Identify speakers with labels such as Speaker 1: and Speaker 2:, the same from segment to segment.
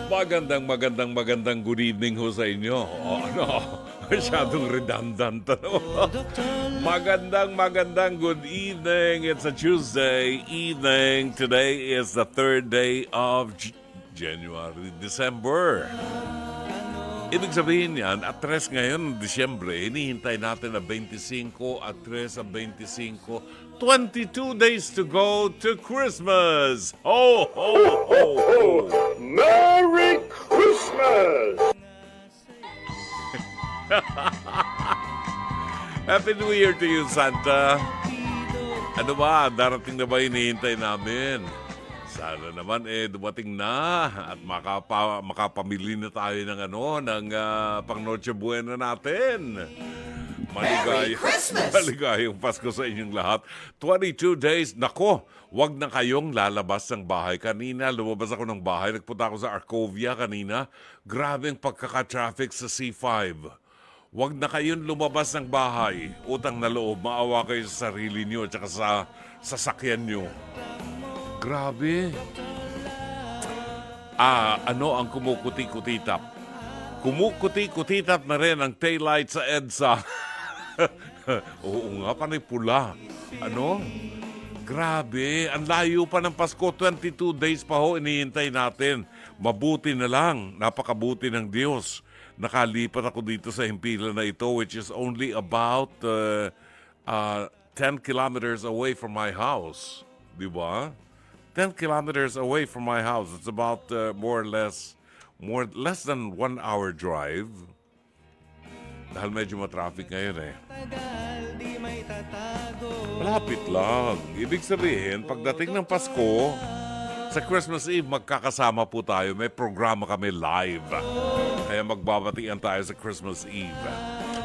Speaker 1: Magandang good evening ho sa inyo. Masyadong redundant. Magandang good evening. It's a Tuesday evening. Today is the third day of January, December. Ibig sabihin yan, at 3 ngayon, Disyembre, hinihintay natin na 25 at 3 ang 25. 22 days to go to Christmas! Ho, ho, ho, ho!
Speaker 2: Merry Christmas!
Speaker 1: Happy New Year to you, Santa! Ano ba, darating na ba hinihintay namin? Sana naman dumating na at makapamili na tayo ng pang Noche Buena natin. Maligayang Pasko sa inyong lahat. 22 days. Nako, wag na kayong lalabas ng bahay. Kanina, lumabas ako ng bahay. Nagpunta ako sa Arcovia kanina. Grabe ang pagkaka-traffic sa C5. Wag na kayong lumabas ng bahay. Utang na loob, maawa kayo sa sarili nyo at sa sasakyan nyo. Grabe. Ano ang kumukuti-kutitap? Kumukuti-kutitap na rin ang taillight sa EDSA. Oo nga, panay pula. Grabe, ang layo pa ng Pasko. 22 days pa ho, inihintay natin. Mabuti na lang, napakabuti ng Diyos. Nakalipat ako dito sa himpilan na ito, which is only about 10 kilometers away from my house. Di ba? 10 kilometers away from my house. It's about less than 1 hour drive. Dahil medyo matraffic ngayon eh. Malapit lang. Ibig sabihin, pagdating ng Pasko, sa Christmas Eve, magkakasama po tayo. May programa kami live. Kaya magbabatian tayo sa Christmas Eve.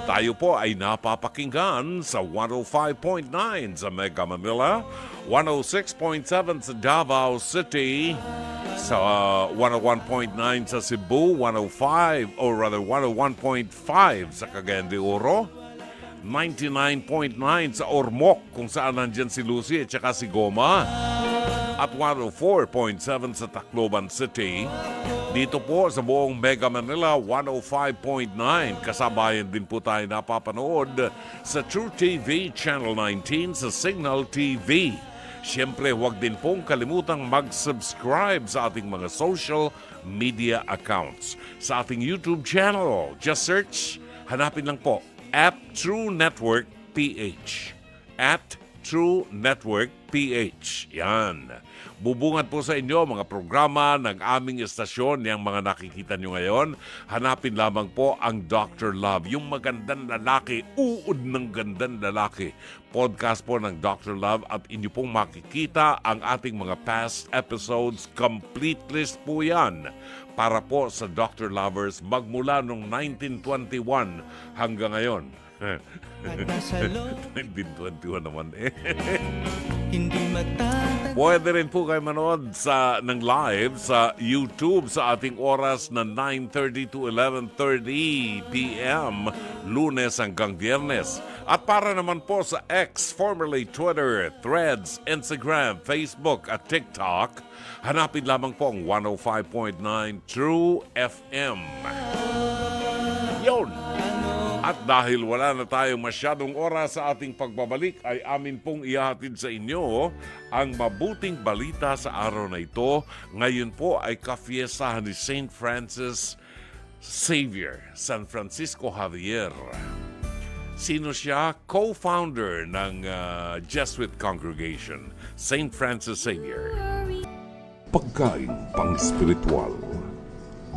Speaker 1: Tayo po ay napapakinggan sa 105.9 sa Mega Manila, 106.7 sa Davao City, sa 101.9 sa Cebu, 101.5 sa Cagayan de Oro, 99.9 sa Ormoc kung saan nandyan si Lucy at saka si Goma, at 104.7 sa Tacloban City. Dito po sa buong Mega Manila, 105.9. Kasabayan din po tayo napapanood sa True TV Channel 19 sa Signal TV. Siyempre, huwag din pong kalimutang mag-subscribe sa ating mga social media accounts. Sa ating YouTube channel, just search, hanapin lang po, at True Network PH. At True Network PH. Yan. Bubungad po sa inyo mga programa ng aming estasyon, yung mga nakikita nyo ngayon. Hanapin lamang po ang Dr. Love, yung magandang lalaki, uod ng gandang lalaki. Podcast po ng Dr. Love at inyo pong makikita ang ating mga past episodes. Complete list po yan para po sa Dr. Lovers magmula noong 1921 hanggang ngayon. 1921 naman eh. Pwede rin po kayo manood ng live sa YouTube sa ating oras na 9:30 to 11:30 p.m. Lunes hanggang Biyernes. At para naman po sa X, formerly Twitter, Threads, Instagram, Facebook at TikTok, hanapin lamang po ang 105.9 True FM. Yun! At dahil wala na tayong masyadong oras sa ating pagbabalik, ay amin pong ihahatid sa inyo ang mabuting balita sa araw na ito. Ngayon po ay kafiestahan ni St. Francis Xavier, San Francisco Javier. Sino siya? Co-founder ng Jesuit Congregation, St. Francis Xavier.
Speaker 3: Pagkain pang-spiritual.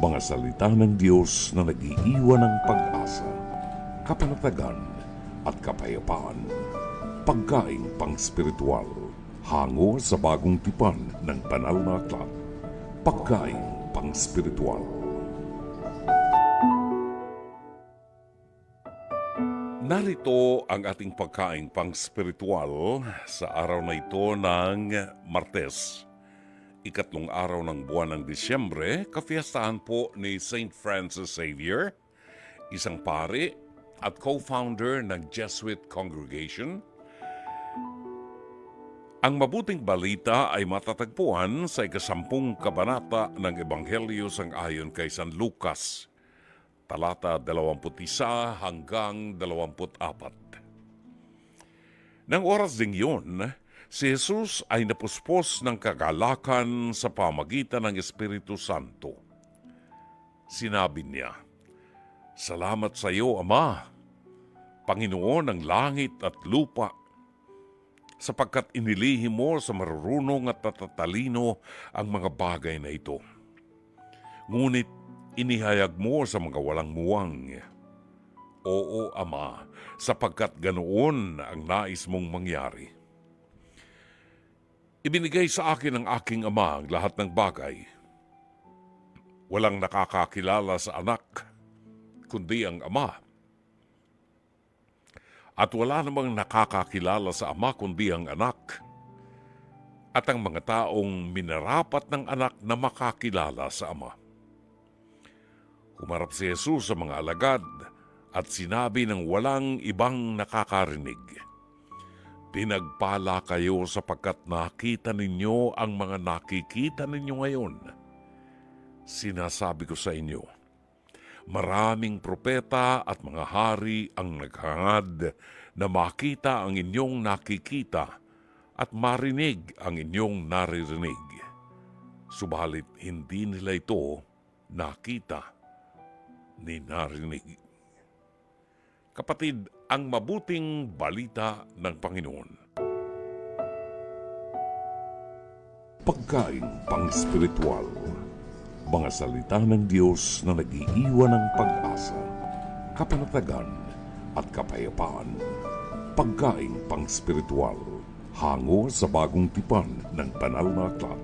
Speaker 3: Mga salita ng Diyos na nag-iiwan ng pag-asa, kapanatagan at kapayapaan. Pagkain pang-spiritual, hango sa bagong tipan ng banal na aklat. Pagkain pang-spiritual.
Speaker 1: Narito ang ating pagkain pang-spiritual sa araw na ito ng Martes. Ikatlong araw ng buwan ng Disyembre, kafiestahan po ni St. Francis Xavier, isang pari at co-founder ng Jesuit Congregation. Ang mabuting balita ay matatagpuan sa 10 kabanata ng Ebanghelyo sang-ayon kay San Lucas, talata 21 hanggang 24. Nang oras ding yun, si Jesus ay napuspos ng kagalakan sa pamagitan ng Espiritu Santo. Sinabi niya, "Salamat sa iyo, Ama, Panginoon ng langit at lupa, sapagkat inilihim mo sa marurunong at natatalino ang mga bagay na ito. Ngunit inihayag mo sa mga walang muwang. Oo, Ama, sapagkat ganoon ang nais mong mangyari. Ibinigay sa akin ng aking Ama ang lahat ng bagay. Walang nakakakilala sa anak, kundi ang Ama. At wala namang nakakakilala sa Ama kundi ang anak. At ang mga taong minarapat ng anak na makakilala sa Ama." Humarap si Jesus sa mga alagad at sinabi ng walang ibang nakakarinig, "Pinagpala kayo sapagkat nakita ninyo ang mga nakikita ninyo ngayon. Sinasabi ko sa inyo, maraming propeta at mga hari ang naghangad na makita ang inyong nakikita at marinig ang inyong naririnig. Subalit hindi nila ito nakita ni narinig." Kapatid, ang mabuting balita ng Panginoon.
Speaker 3: Pagkaing pang-spiritual. Mga salita ng Diyos na nag-iiwan ng pag-asa, kapanatagan at kapayapaan. Pagkaing pang-spiritual. Hango sa bagong tipan ng banal na aklat.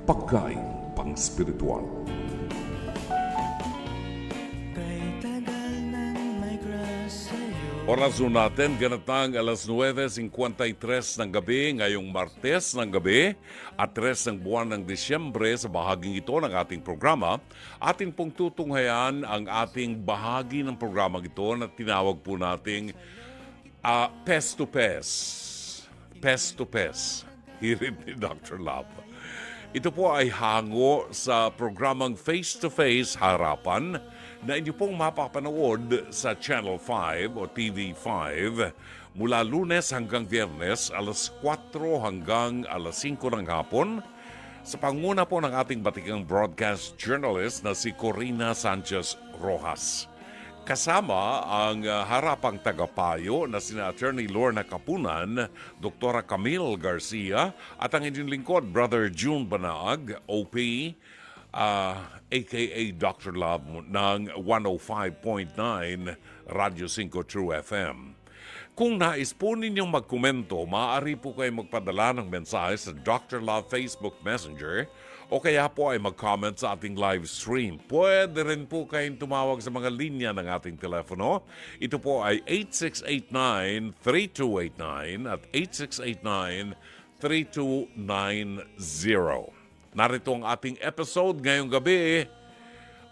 Speaker 3: Pagkaing pang-spiritual.
Speaker 1: Orason natin, ganatang alas 9:53 ng gabi ngayong Martes ng gabi at 3 ng buwan ng Disyembre. Sa bahaging ito ng ating programa, atin pong tutunghayan ang ating bahagi ng programa ito na tinawag po nating Pest to Pest. Pest to Pest. Hirit ni Dr. Love. Ito po ay hango sa programang Face to Face Harapan na inyo pong mapapanood sa Channel 5 o TV5 mula Lunes hanggang Biyernes alas 4 hanggang alas 5 ng hapon sa panguna po ng ating batikang broadcast journalist na si Corina Sanchez Rojas. Kasama ang harapang tagapayo na sina Attorney Lorna Kapunan, Dr. Camille Garcia at ang inyong lingkod, Brother June Banaag, OP, aka Dr. Love ng 105.9 Radyo 5 True FM. Kung nais po ninyong magkomento, maaari po kayo magpadala ng mensahe sa Dr. Love Facebook Messenger o kaya po ay mag-comment sa ating live stream. Pwede rin po kayong tumawag sa mga linya ng ating telepono. Ito po ay 8689-3289 at 8689-3290. Narito ang ating episode ngayong gabi.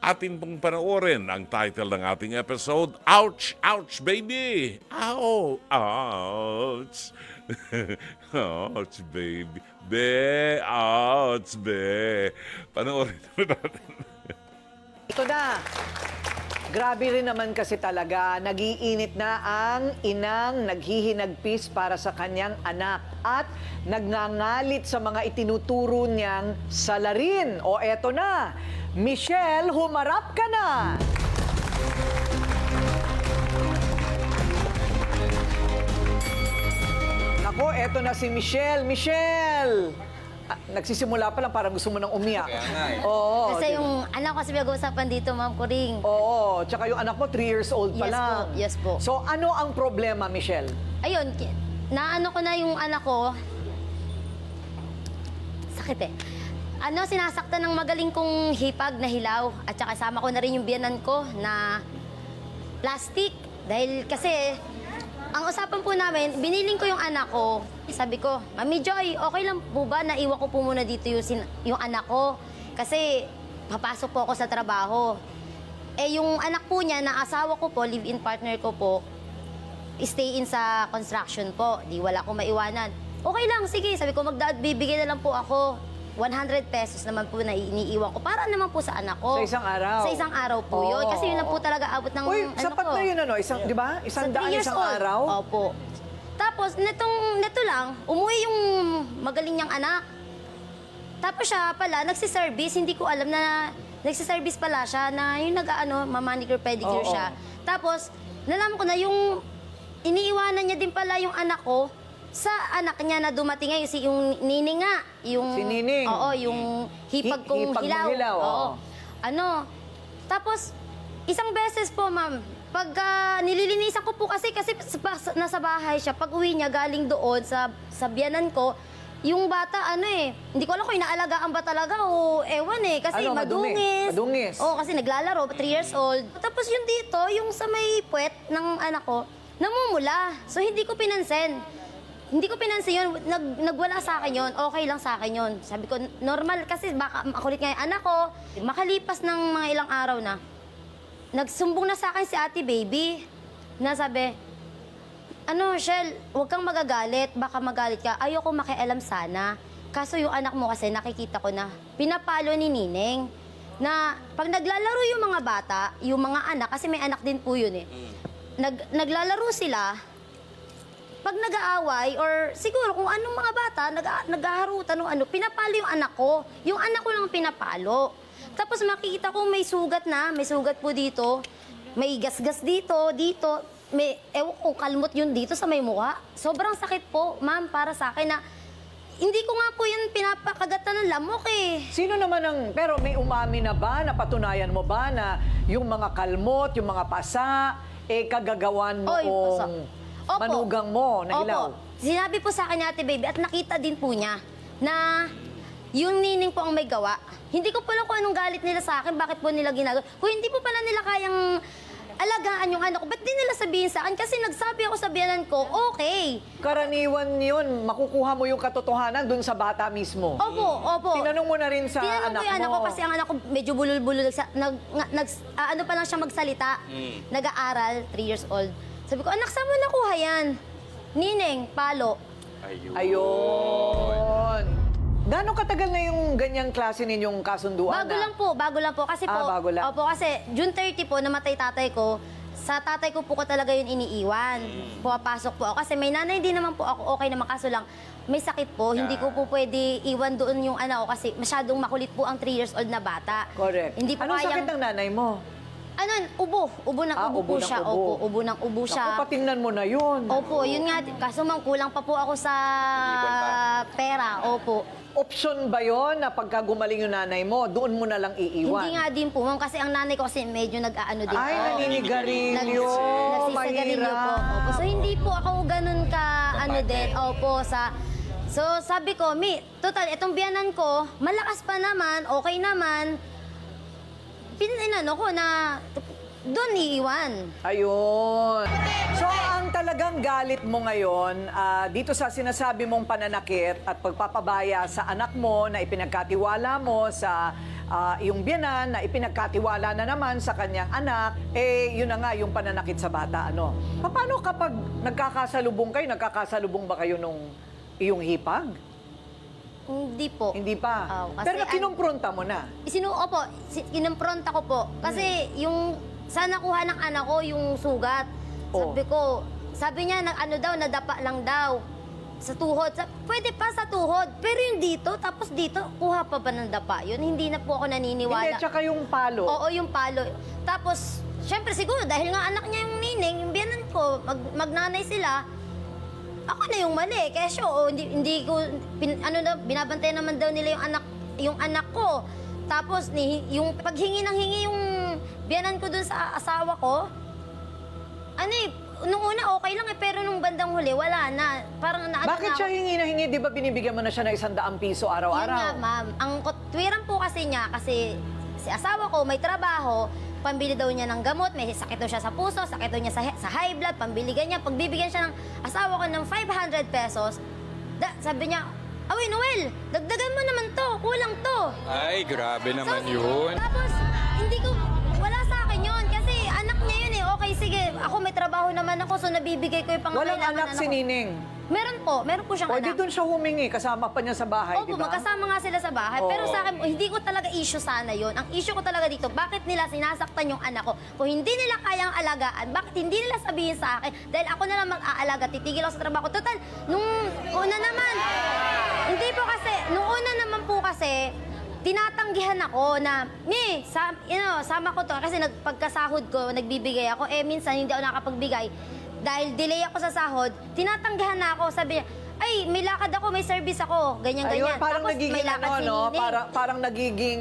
Speaker 1: Atin pong panoorin ang title ng ating episode, Ouch! Ouch, baby! Ow! Ouch! Ouch, baby! Be! Ouch, be! Panoorin natin.
Speaker 4: Ito na. Grabe rin naman kasi talaga, nagiinit na ang inang naghihinagpis para sa kanyang anak at nagngangalit sa mga itinuturo niyang salarin. O eto na, Michelle, humarap ka na! Nako, eto na si Michelle. Michelle! Nagsisimula pa lang, parang gusto mo nang umiyak. Oo.
Speaker 5: Kasi yung anak ko kasi pinag-uusapan dito, Ma'am Kuring.
Speaker 4: Oo, tsaka yung anak mo 3 years old pa
Speaker 5: Yes
Speaker 4: lang.
Speaker 5: po, yes po.
Speaker 4: So ano ang problema, Michelle?
Speaker 5: Ayun, naano ko na yung anak ko. Sakit eh. Sinasaktan ng magaling kong hipag na hilaw. At saka sama ko na rin yung biyanan ko na plastic. Dahil kasi, ang usapan po namin, biniling ko yung anak ko. Sabi ko, Mami Joy, okay lang po ba na iwan ko po muna dito yung anak ko? Kasi papasok po ako sa trabaho. Eh yung anak po niya, na asawa ko po, live-in partner ko po, stay in sa construction po. Di wala akong maiwanan. okay lang, sige. Sabi ko, bibigay na lang po ako. 100 pesos naman po na iniiwan ko. Para naman po sa anak ko.
Speaker 4: Sa isang araw?
Speaker 5: Sa isang araw po yun.
Speaker 4: Oo.
Speaker 5: Kasi yun lang po talaga abot ng
Speaker 4: Uy,
Speaker 5: ano
Speaker 4: sapat
Speaker 5: ko.
Speaker 4: na yun, ano? Di ba? Isang
Speaker 5: Sa
Speaker 4: daan,
Speaker 5: 3 years
Speaker 4: isang
Speaker 5: old.
Speaker 4: araw?
Speaker 5: Opo. Tapos, neto lang, umuwi yung magaling niyang anak. Tapos siya pala, nagsiservice. Hindi ko alam na nagsiservice pala siya na yung mamanicure, pedicure
Speaker 4: Oo.
Speaker 5: siya. Tapos, nalaman ko na yung iniiwanan niya din pala yung anak ko sa anak niya na dumating ngayon, yung nining nga. Yung,
Speaker 4: Si Nining.
Speaker 5: Oo, yung hipag kong
Speaker 4: Hipag mong
Speaker 5: hilaw.
Speaker 4: hilaw, oo.
Speaker 5: Tapos, isang beses po, ma'am, pag nililinisan ko po kasi nasa bahay siya, pag uwi niya galing doon sa biyanan ko, yung bata, hindi ko alam kung inaalagaan ba talaga o ewan kasi
Speaker 4: Madumi?
Speaker 5: madungis.
Speaker 4: Madungis?
Speaker 5: Oo, kasi naglalaro, 3 years old. Tapos yung dito, yung sa may puwet ng anak ko, namumula. So hindi ko pinansin. Hindi ko pinansin yun. Nagwala sa akin yun. Okay lang sa akin yun. Sabi ko, normal kasi baka makulit nga yung anak ko. Makalipas ng mga ilang araw na, nagsumbong na sa akin si Ate Baby na sabi, Shell, huwag kang magagalit. Baka magalit ka. Ayoko makialam sana. Kaso yung anak mo kasi nakikita ko na pinapalo ni Nining na pag naglalaro yung mga bata, yung mga anak, kasi may anak din po yun naglalaro sila, pag nag-aaway, or siguro kung anong mga bata, naghaharutan o pinapalo yung anak ko. Yung anak ko lang pinapalo. Tapos makikita ko may sugat po dito, may gasgas dito, may, ewan ko, kalmot yun dito sa may mukha. Sobrang sakit po, ma'am, para sa akin na, hindi ko nga po yan pinapakagatan ng lamok
Speaker 4: Sino naman pero may umami na ba, napatunayan mo ba na yung mga kalmot, yung mga pasa, kagagawan mo
Speaker 5: pasa. Opo.
Speaker 4: manugang mo na hilaw?
Speaker 5: Opo. Sinabi po sa akin ni Ate Baby at nakita din po niya na yung nining po ang may gawa. Hindi ko pala kung anong galit nila sa akin, bakit po nila ginagawa. Kung hindi po pala nila kayang alagaan yung anak ko, ba't di nila sabihin sa akin? Kasi nagsabi ako sa biyanan ko, okay.
Speaker 4: Karaniwan yun, makukuha mo yung katotohanan dun sa bata mismo.
Speaker 5: Opo.
Speaker 4: Tinanong mo na rin sa
Speaker 5: Tinanong
Speaker 4: anak
Speaker 5: ko yung anak
Speaker 4: mo.
Speaker 5: ko kasi ang anak ko medyo bulol-bulol. Ano pa lang siya magsalita. Nag-aaral, 3 years old. Sabi ko, anak, saan mo nakuha yan? Nining, palo.
Speaker 4: Ayun. Gano'ng katagal na yung ganyang klase ninyong kasunduan?
Speaker 5: Bago lang po. Kasi po,
Speaker 4: bago lang.
Speaker 5: Opo, kasi June 30 po, namatay tatay ko. Sa tatay ko po ko talaga yun iniiwan. Pumapasok po ako. Kasi may nanay din naman po ako, okay naman. Kaso lang, may sakit po. Hindi ko po pwede iwan doon yung anak ko kasi masyadong makulit po ang 3 years old na bata.
Speaker 4: Correct.
Speaker 5: Hindi po
Speaker 4: Anong sakit
Speaker 5: kayang...
Speaker 4: ng nanay mo?
Speaker 5: Ubo. Ubo ng ubo
Speaker 4: ubo
Speaker 5: po
Speaker 4: ng
Speaker 5: siya.
Speaker 4: ubo.
Speaker 5: Opo, ubo ng ubo siya.
Speaker 4: Ako, patingnan mo na yun.
Speaker 5: Opo, yun nga. Kaso mang kulang pa po ako sa pera. Opo.
Speaker 4: Option ba yon na pagka gumaling yung nanay mo, doon mo na lang iiwan?
Speaker 5: Hindi nga din po, ma'am. Kasi ang nanay ko kasi medyo nag-aano din
Speaker 4: Ay,
Speaker 5: po.
Speaker 4: naninigarilyo.
Speaker 5: Nagsisagarilyo po. Opo. So, hindi po ako ganun ka, din. Opo, So, sabi ko, total, itong biyanan ko, malakas pa naman, okay naman. Pinanano ko na doon iiwan.
Speaker 4: Ayun. So, ang talagang galit mo ngayon, dito sa sinasabi mong pananakit at pagpapabaya sa anak mo na ipinagkatiwala mo sa iyong biyanan, na ipinagkatiwala na naman sa kanyang anak, yun na nga yung pananakit sa bata, ano? Paano kapag nagkakasalubong ba kayo nung iyong hipag?
Speaker 5: Hindi po.
Speaker 4: Hindi pa.
Speaker 5: Kasi
Speaker 4: Pero kinumpronta mo na.
Speaker 5: Kinumpronta ko po. Kasi yung sa nakuha ng anak ko, yung sugat. Sabi niya, nadapa lang daw. Sa tuhod. Pwede pa sa tuhod. Pero yung dito, tapos dito, kuha pa ba ng dapa? Yun, hindi na po ako naniniwala.
Speaker 4: Hindi, tsaka yung palo.
Speaker 5: Oo, yung palo. Tapos, syempre siguro, dahil nga anak niya yung nining, yung biyanan ko, magnanay sila, ako na yung mali. Kaya hindi ko, binabantayan naman daw nila yung anak ko. Tapos, yung paghingi ng hingi yung biyanan ko dun sa asawa ko, nung una okay lang pero nung bandang huli, wala na. Parang
Speaker 4: Bakit siya hingi na hingi? Di ba binibigyan mo na siya ng 100 piso
Speaker 5: Yun nga,
Speaker 4: araw-araw?
Speaker 5: ma'am. Ang tuwiran po kasi niya, kasi si asawa ko may trabaho, pambili daw niya ng gamot, may sakit daw siya sa puso, sakit daw niya sa high blood, pambili ganyan. Pagbibigyan siya ng asawa ko ng 500 pesos, sabi niya, Away, Noel, dagdagan mo naman to, kulang to.
Speaker 6: Ay, grabe naman yun.
Speaker 5: Tapos, wala sa akin yun, kasi anak niya yun eh. Okay, sige, ako may trabaho naman ako, so nabibigay ko yung
Speaker 4: Walang
Speaker 5: pangangailangan
Speaker 4: anak si
Speaker 5: ko.
Speaker 4: Nining.
Speaker 5: Meron po siyang
Speaker 4: Pwede
Speaker 5: anak.
Speaker 4: doon siya humingi, kasama pa niya sa bahay,
Speaker 5: Opo,
Speaker 4: di ba?
Speaker 5: magkasama nga sila sa bahay.
Speaker 4: Oo.
Speaker 5: Pero sa akin, hindi ko talaga issue sana yon. Ang issue ko talaga dito, bakit nila sinasaktan yung anak ko? Kung hindi nila kayang alagaan, bakit hindi nila sabihin sa akin? Dahil ako na lang mag-aalaga, titigil ako sa trabaho. Total, nung una naman, hindi po kasi, nung una naman po kasi, tinatanggihan ako na, sama ko to. Kasi pagkasahod ko, nagbibigay ako. Minsan hindi ako nakapagbigay. Dahil delay ako sa sahod, tinatanggihan na ako. Sabi niya, ay, may lakad ako, may service ako, ganyan-ganyan.
Speaker 4: Ayun, parang
Speaker 5: Tapos
Speaker 4: nagiging
Speaker 5: may lakad si
Speaker 4: no?
Speaker 5: Nining.
Speaker 4: Parang nagiging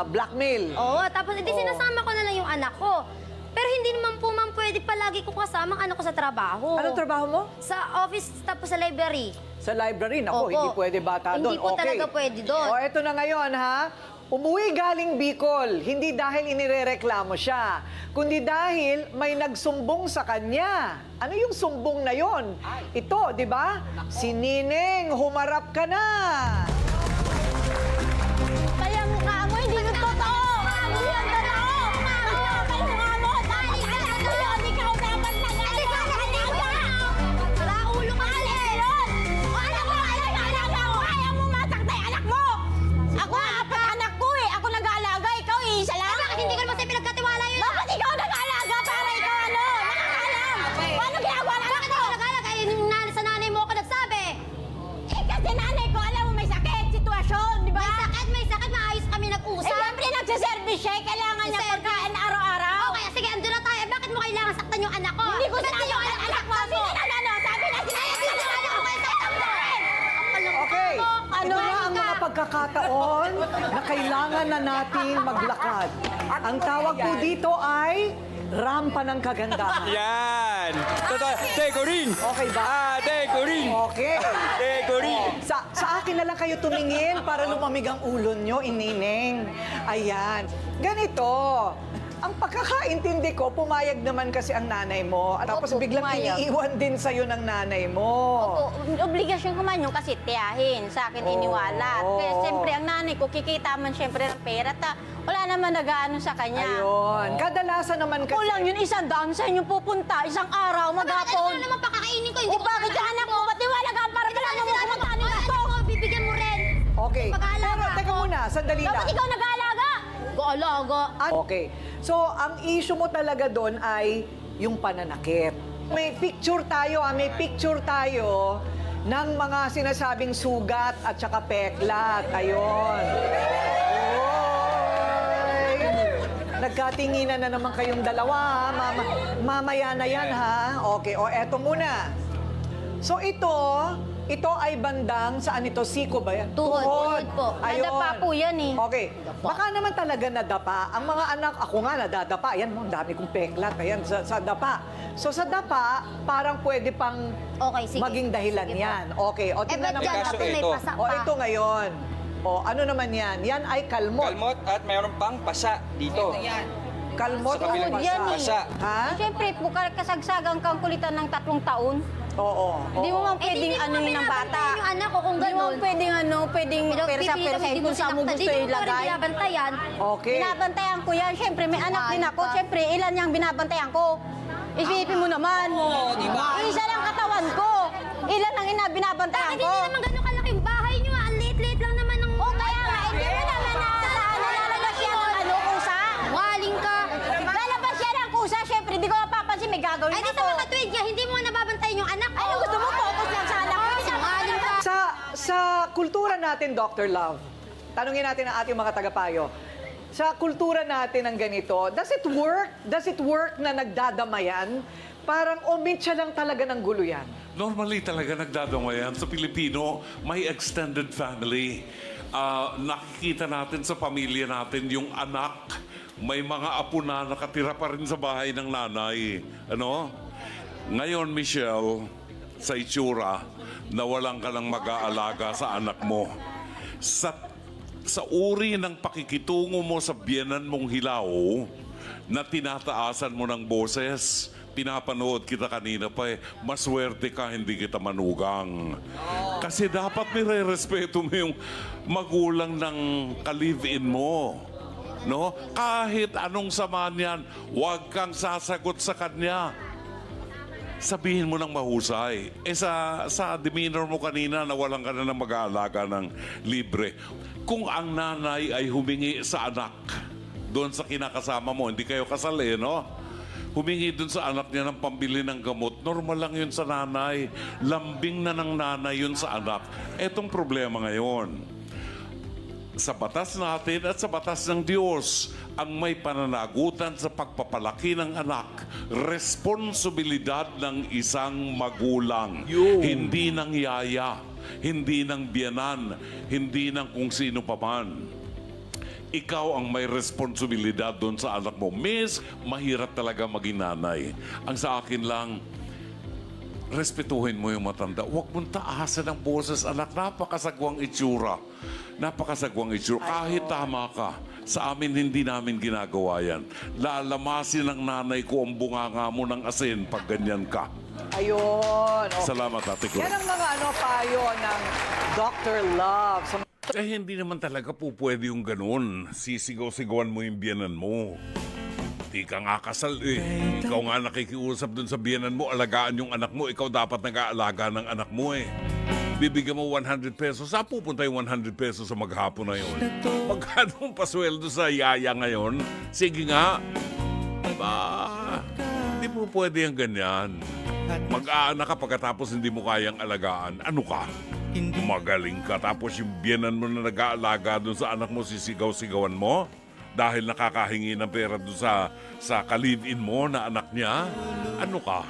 Speaker 4: blackmail.
Speaker 5: Oo, tapos hindi
Speaker 4: Oo.
Speaker 5: sinasama ko na lang yung anak ko. Pero hindi naman po ma'am pwede palagi ko kasama ang anak ko sa trabaho.
Speaker 4: Anong trabaho mo?
Speaker 5: Sa office, tapos sa library.
Speaker 4: Sa library, nako,
Speaker 5: Opo.
Speaker 4: hindi pwede bata doon.
Speaker 5: Hindi po talaga pwede doon.
Speaker 4: O, eto na ngayon, ha? Umuwi galing Bicol, hindi dahil inirereklamo siya, kundi dahil may nagsumbong sa kanya. Ano yung sumbong na yon? Ito, di ba? Si Nining, humarap ka na!
Speaker 7: Kaya mukha mo, hindi mo totoo! Hindi yan totoo! Kaya mukha mo, dahil alam mo yun, ikaw dapat nag-alaga!
Speaker 5: Wala ulo ka
Speaker 7: Alam mo, alam mo, kaya mo masakta yung anak mo! Ako, apat anak ko eh! Ako nag-aalaga, ikaw isa lang!
Speaker 5: Bakit hindi ko naman sa'yo pinagkatiwala yun?
Speaker 7: Bakit ikaw nag-aalaga para ikaw nakakaalam? Paano ginagawa ng anak
Speaker 5: Bakit
Speaker 7: ko?
Speaker 5: ako nag-alag? Ay, yung sa nanay mo ako nagsabi.
Speaker 7: Eh, kasi nanay ko, alam mo may sakit, sitwasyon, di ba?
Speaker 5: May sakit, maayos kami
Speaker 7: Eh,
Speaker 5: nag-usap.
Speaker 7: siyempre nagsiservice siya, kailangan niya pagkain araw-araw.
Speaker 5: O kaya sige, andun na tayo. Eh, bakit mo kailangan saktan yung anak ko?
Speaker 7: Hindi ko
Speaker 5: Ba't
Speaker 7: sinabi
Speaker 5: yung
Speaker 7: ang anak mo. Sabi na sinabi ko
Speaker 4: Okay, ito na ang mga pagkakataon na kailangan na nating maglakad. Ang tawag po dito ay rampa ng kagandahan.
Speaker 6: Yan! Totoo. Teko rin!
Speaker 4: Okay ba?
Speaker 6: Teko rin!
Speaker 4: Okay.
Speaker 6: Teko rin!
Speaker 4: Sa akin na lang kayo tumingin para lumamig ang ulo nyo, Inineng. Ayan. Ganito. Ang pagkakaintindi ko, pumayag naman kasi ang nanay mo. At tapos
Speaker 7: Opo,
Speaker 4: biglang
Speaker 7: pumayag.
Speaker 4: iniiwan din sa'yo ng nanay mo.
Speaker 7: Obligasyon ko man yung kasi tiyahin. Sa akin iniwala.
Speaker 4: Oo.
Speaker 7: Kaya siyempre ang nanay ko, kikita man siyempre ng pera. Wala naman nag-ano sa kanya.
Speaker 4: Ayun. Kadalasan naman kasi...
Speaker 7: Kulang yun, 100 saan yung pupunta? Isang araw,
Speaker 5: Ano
Speaker 7: maghapon.
Speaker 5: naman pakakainin ko?
Speaker 7: O bakit yung anak mo? Ba't wala ka para wala mo pumunta nila to?
Speaker 5: Bibigyan mo rin.
Speaker 4: Okay.
Speaker 5: Pag-aalaga
Speaker 4: Pero teka
Speaker 5: ako.
Speaker 4: muna, sandali lang.
Speaker 7: Dapat ikaw nag-aalaga.
Speaker 5: Gaalaga.
Speaker 4: Okay. So, ang issue mo talaga doon ay yung pananakit. May picture tayo, may picture tayo ng mga sinasabing sugat at saka peklat. Ayun. Oy! Nagkatinginan na naman kayong dalawa, ha? Mamaya na yan, ha? Okay, o eto muna. So ito ay bandang, saan ito? Siko ba yan?
Speaker 5: Tuhod po.
Speaker 4: Ayun.
Speaker 7: Nadapa po yan eh.
Speaker 4: Okay. Baka naman talaga nadapa. Ang mga anak, ako nga nadadapa. Ayan mo, ang dami kong peklat. Ayan, sa dapa. So sa dapa, parang pwede pang
Speaker 5: Okay, sige.
Speaker 4: maging dahilan
Speaker 5: Sige po.
Speaker 4: yan. Okay, o
Speaker 5: Eh,
Speaker 4: tingnan
Speaker 5: ba't
Speaker 4: naman.
Speaker 5: dyan
Speaker 6: Kaso
Speaker 5: natin may
Speaker 6: ito.
Speaker 5: pasak
Speaker 4: O
Speaker 5: pa?
Speaker 4: ito ngayon. O ano naman yan? Yan ay kalmot.
Speaker 6: Kalmot at mayroon pang pasa dito.
Speaker 4: Kalmot
Speaker 6: Sa
Speaker 4: o
Speaker 6: kabilang
Speaker 4: pasa?
Speaker 7: yan eh.
Speaker 6: Pasa.
Speaker 4: Ha?
Speaker 7: Siyempre, kasagsagang kang kulitan ng 3 taon.
Speaker 4: Oo.
Speaker 7: Hindi mo man
Speaker 5: Eh,
Speaker 7: pwedeng
Speaker 5: hindi mo
Speaker 7: ano yun ng bata.
Speaker 5: binabantayan yung anak ko kung
Speaker 7: Hindi mo
Speaker 5: ganun.
Speaker 7: pwedeng persa-persahin kung saan mo gusto ilagay.
Speaker 5: binabantayan.
Speaker 4: Okay.
Speaker 7: Binabantayan ko yan. Siyempre, may anak din ako.
Speaker 5: Ka.
Speaker 7: Siyempre, ilan yung binabantayan ko? Isipin mo naman. Isa lang katawan ko. Ilan ang binabantayan
Speaker 5: Bakit
Speaker 7: ko?
Speaker 5: hindi naman gano'ng kalaking bahay nyo? Ang liit-liit lang naman ng...
Speaker 7: O kaya nga, hindi mo naman nalalabas yan ng kusa.
Speaker 5: Waling ka.
Speaker 7: Lalabas yan ng kusa. Siyempre, di ko mapapansin may gagawin
Speaker 5: Ay, di
Speaker 7: ako.
Speaker 5: sa mga tweet niya, hindi mo nga nababantayan yung anak ko.
Speaker 7: Ano gusto mo? Focus lang sa anak ko.
Speaker 5: Waling ka.
Speaker 4: Sa kultura natin, Dr. Love, tanungin natin ang ating mga tagapayo. Sa kultura natin ng ganito, does it work? Does it work na nagdadamayan? Parang omit siya lang talaga ng gulo yan.
Speaker 3: Normally talaga nagdadamayan sa Pilipino, may extended family. Nakikita natin sa pamilya natin yung anak, may mga apo na nakatira pa rin sa bahay ng nanay. Ano? Ngayon, Michelle, sa itsura, nawalan ka ng mag-aalaga sa anak mo. Sa uri ng pakikitungo mo sa biyenan mong hilaw, na tinataasan mo ng boses, pinapanood kita kanina pa maswerte ka, hindi kita manugang. Kasi dapat nire-respeto mo yung magulang ng ka-live-in mo. No? Kahit anong sama niyan, huwag kang sasagot sa kanya. sabihin mo ng mahusay. Sa demeanor mo kanina, nawalan ka na ng mag-aalaga ng libre. Kung ang nanay ay humingi sa anak, doon sa kinakasama mo, hindi kayo kasal no? Humingi doon sa anak niya ng pambili ng gamot, normal lang yun sa nanay. Lambing na ng nanay yun sa anak. Etong problema ngayon, sa batas natin at sa batas ng Diyos, ang may pananagutan sa pagpapalaki ng anak, responsibilidad ng isang magulang. Hindi ng yaya, hindi ng biyanan, hindi ng kung sino pa man. Ikaw ang may responsibilidad doon sa anak mo. Miss, mahirap talaga maging nanay. Ang sa akin lang, respetuhin mo yung matanda. Huwag mong taasan ang boses, anak. Napakasagwang itsura. Napakasagwang itsura. Kahit tama ka, sa amin hindi namin ginagawa yan. Lalamasin ng nanay ko ang bunganga mo ng asin pag ganyan ka.
Speaker 4: Ayun. Okay.
Speaker 3: Salamat, Ate Ko.
Speaker 4: Yan ang mga payo ng Dr. Love.
Speaker 1: Hindi naman talaga po pwede yung ganun. Sisigaw-sigawan mo yung biyanan mo. Di ka nga kasal Ikaw nga nakikiusap dun sa biyanan mo, alagaan yung anak mo. Ikaw dapat nag-aalaga ng anak mo Bibigyan mo 100 pesos. Saan pupunta yung 100 pesos sa maghapon na yun? Magkano ang pasweldo sa yaya ngayon? Sige nga. Hindi po pwede yung ganyan. Mag-aanak ka pagkatapos hindi mo kayang alagaan. Ano ka? Magaling ka. Tapos yung biyanan mo na nag-aalaga dun sa anak mo, sisigaw-sigawan mo? Dahil nakakahingi ng pera doon sa ka-live-in mo na anak niya? Ano ka?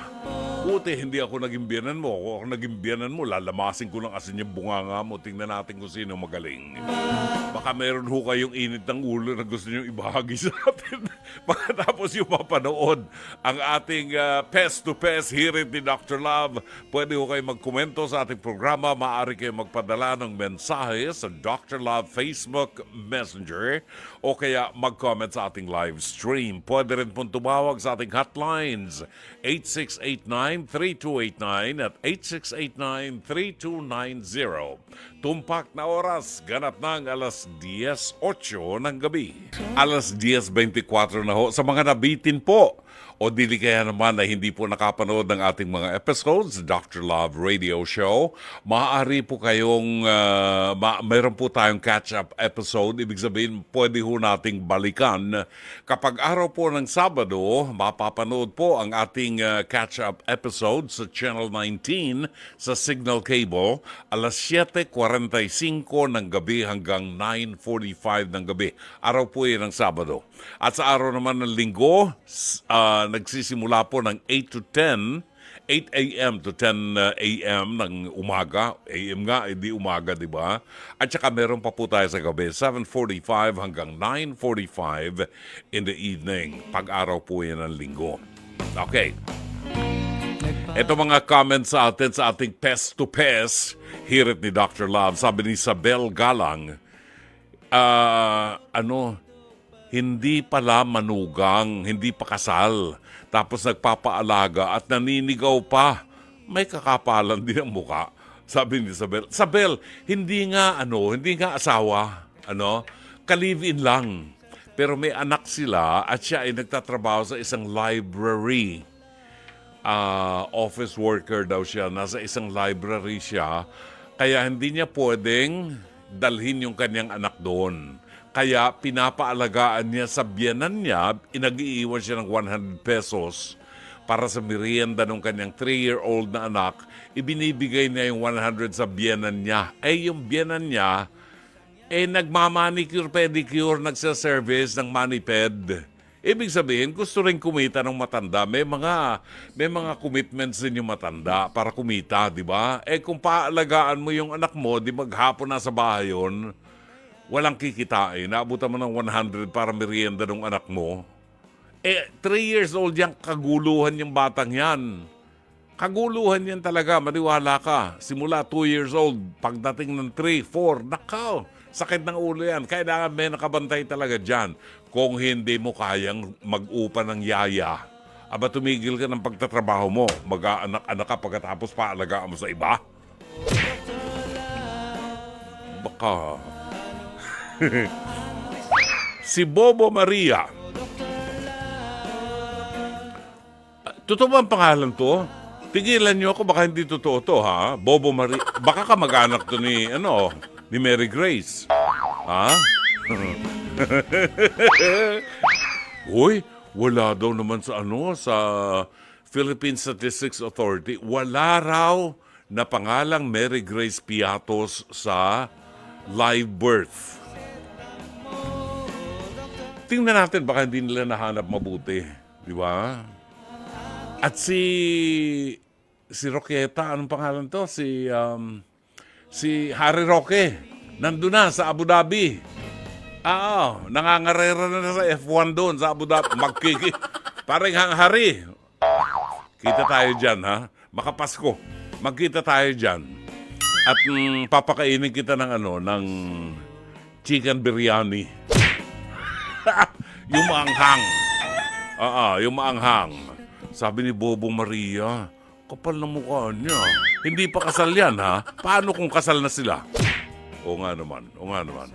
Speaker 1: Buti, hindi ako naging biyanan mo. Kung ako naging biyanan mo, lalamasin ko lang asin yung bunganga mo. Tingnan natin kung sino magaling. Baka meron ho kayong init ng ulo na gusto nyo ibahagi sa atin. Pagkatapos yung mapanood ang ating Pest to Pest Hearing ni Dr. Love, pwede ho kayo magkomento sa ating programa. Maaari kayo magpadala ng mensahe sa Dr. Love Facebook Messenger o kaya mag-comment sa ating live stream. Pwede rin pong tumawag sa ating hotlines 8689-3289 at 8689-3290. Tumpak na oras, ganap ng alas 10:08 ng gabi. Alas 10:24 na ho. Sa mga nabitin po o dili kaya naman na hindi po nakapanood ng ating mga episodes, Dr. Love Radio Show, maaari po kayong, mayroon po tayong catch-up episode. Ibig sabihin, pwede ho nating balikan. Kapag araw po ng Sabado, mapapanood po ang ating catch-up episode sa Channel 19 sa Signal Cable, alas 7:45 ng gabi hanggang 9:45 ng gabi. Araw po yan ng Sabado. At sa araw naman ng Linggo, nagsisimula po ng 8 a.m. to 10 a.m. ng umaga. AM nga, hindi umaga, di ba? At saka meron pa po tayo sa gabi, 7:45 hanggang 9:45 in the evening. Pag-araw po yan ng Linggo. Okay. Ito mga comments sa atin sa ating Pest to Pest, hirit ni Dr. Love. Sabi ni Isabel Galang, hindi pala manugang, hindi pa kasal. Tapos nagpapaalaga at naninigaw pa. May kakapalan din ang muka. Sabi ni Isabel. Isabel, hindi nga asawa. Ka-live-in lang. Pero may anak sila at siya ay nagtatrabaho sa isang library. Office worker daw siya. Nasa isang library siya. Kaya hindi niya pwedeng dalhin yung kanyang anak doon. Kaya pinapaalagaan niya sa biyanan niya, inag-iiwan siya ng 100 pesos para sa merienda ng kanyang 3-year-old na anak. Ibinibigay niya yung 100 sa biyanan niya. Yung biyanan niya, nagmamanicure, pedicure, nagsa-service ng maniped. Ibig sabihin, gusto rin kumita ng matanda. May mga commitments din yung matanda para kumita, di ba? Kung paalagaan mo yung anak mo, di maghapon na sa bahay yun, walang kikitain. Naabutan mo ng 100 para merienda ng anak mo. 3 years old yan, kaguluhan yung batang yan. Kaguluhan yan talaga, maniwala ka. Simula 2 years old, pagdating ng 3, 4, nakaw, sakit ng ulo yan. Kailangan may nakabantay talaga dyan. Kung hindi mo kayang mag-upa ng yaya, tumigil ka ng pagtatrabaho mo. Mag-anak ka pagkatapos paalagaan mo sa iba. Baka... Si Bobo Maria. Totoo ba ang pangalan to? Tigilan niyo ako, baka hindi totoo to, ha? Bobo Marie. Baka kamag-anak to ni, ni Mary Grace. Ha? Uy, wala daw naman sa sa Philippine Statistics Authority, wala raw na pangalang Mary Grace Piatos sa live birth. Tingnan natin, baka hindi nila nahanap mabuti. Di ba? At si Roqueta, anong pangalan to? Si Harry Roque, nandun na sa Abu Dhabi. Nangangarera na sa F1 doon sa Abu Dhabi. Parang Hari. Kita tayo dyan, ha? Makapasko. Magkita tayo dyan. At papakainin kita ng ng chicken biryani. Yung maanghang. Yung maanghang. Sabi ni Bobo Maria, kapal na mukha niya. Hindi pa kasal yan, ha? Paano kung kasal na sila? Oo nga naman.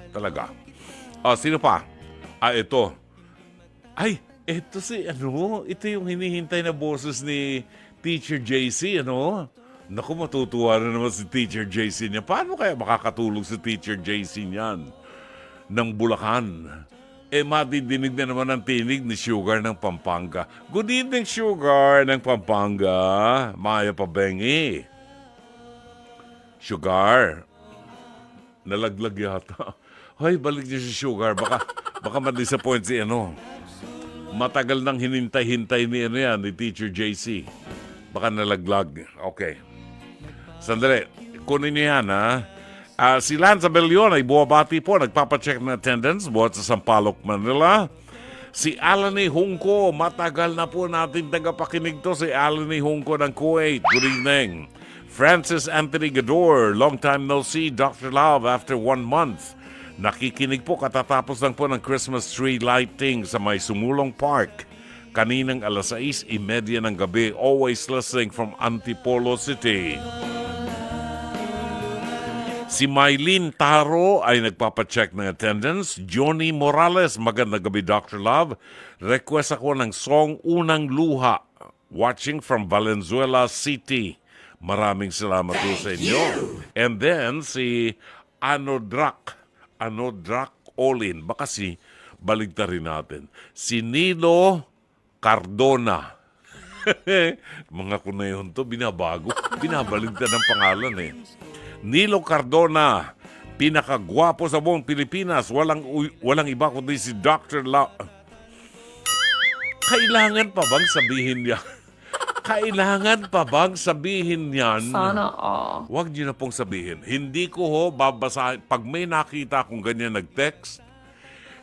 Speaker 1: Talaga. Sino pa? Ito. Ay, ito ito yung hinihintay na boses ni Teacher JC, Naku, matutuwa na naman si Teacher JC niya. Paano kaya makakatulog si Teacher JC niyan? Ng Bulacan. Madidinig na naman ang tinig ni Sugar ng Pampanga. Good evening, Sugar ng Pampanga. Maya Pabengi. Sugar. Nalaglag yata. Hoy, balik niyo si Sugar. Baka ma-disappoint si Matagal nang hinintay-hintay ni ni Teacher JC. Baka nalaglag. Okay. Sandali. Kunin niyo yan, ha? Si Lanza Bellion ay buwabati po. Nagpapacheck ng attendance buhat sa Sampaloc, Manila. Si Alani Hungko, matagal na po natin tagapakinig to. Si Alani Hungko ng Kuwait. Good evening. Francis Anthony Gador, long time no see. Dr. Love after 1 month. Nakikinig po katatapos lang po ng Christmas tree lighting sa may Sumulong Park. Kaninang 6:30 ng gabi. Always listening from Antipolo City. Si Mylene Taro ay nagpapacheck ng attendance. Johnny Morales, magandang gabi Dr. Love. Request ako ng song Unang Luha. Watching from Valenzuela City. Maraming salamat po sa inyo. And then si Anodrak Olin. Baka baligta rin natin. Si Nilo Cardona. Mga kunayon to, binabago. Binabaligta ng pangalan Nilo Cardona, pinakagwapo sa buong Pilipinas. Walang iba kundi si Dr. Kailangan pa bang sabihin niya? Kailangan pa bang sabihin niyan? Sana Huwag niyo na pong sabihin. Hindi ko babasahin. Pag may nakita akong ganyan nag-text,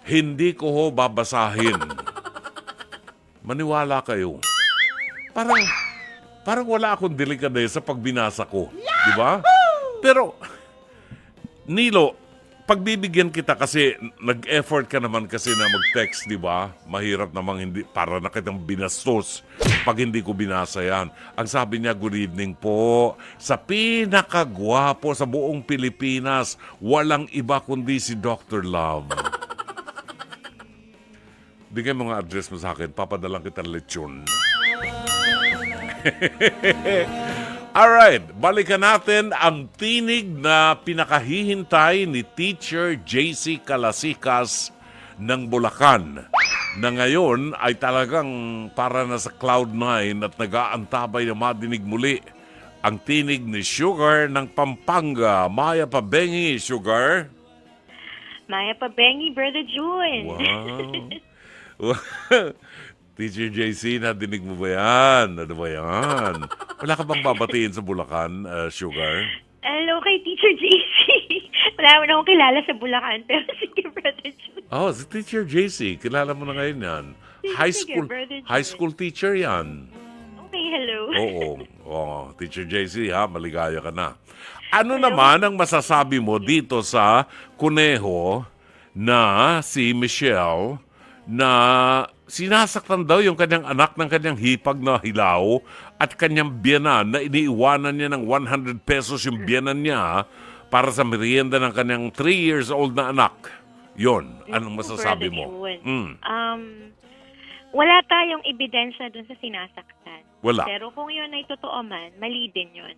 Speaker 1: hindi ko babasahin. Maniwala kayo. Parang wala akong delikadesa pag binasa ko. Di ba? Pero, Nilo, pagbibigyan kita kasi nag-effort ka naman kasi na mag-text, di ba? Mahirap namang hindi, para na kitang binastos pag hindi ko binasa yan. Ang sabi niya, good evening po. Sa pinakagwapo sa buong Pilipinas, walang iba kundi si Dr. Love. Bigay mo nga address mo sa akin, papadalang kita lechon. Alright, balikan natin ang tinig na pinakahihintay ni Teacher JC Calasikas ng Bulacan na ngayon ay talagang para na sa Cloud9 at nag-aantabay na madinig muli ang tinig ni Sugar ng Pampanga. Maya Pabengi, Sugar.
Speaker 7: Maya Pabengi, Brother June.
Speaker 1: Wow. Teacher JC, nadinig mo ba yan? Ano ba yan? Wala ka bang babatiin sa Bulacan, Sugar?
Speaker 7: Hello kay Teacher JC. Wala mo na akong kilala sa Bulacan, pero sige, Brother June.
Speaker 1: Si Teacher JC. Kilala mo na ngayon yan. High school teacher yan.
Speaker 7: Okay, hello.
Speaker 1: Oo. Teacher JC, maligaya ka na. Ano naman ang masasabi mo dito sa kuneho na si Michelle na sinasaktan daw yung kanyang anak ng kanyang hipag na hilaw at kanyang biyanan na iniiwanan niya ng 100 pesos yung biyanan niya para sa merienda ng kanyang 3 years old na anak. Yon, anong masasabi mo?
Speaker 7: Wala tayong ebidensya dun sa sinasaktan.
Speaker 1: Wala.
Speaker 8: Pero kung yun ay totoo man, mali din yun.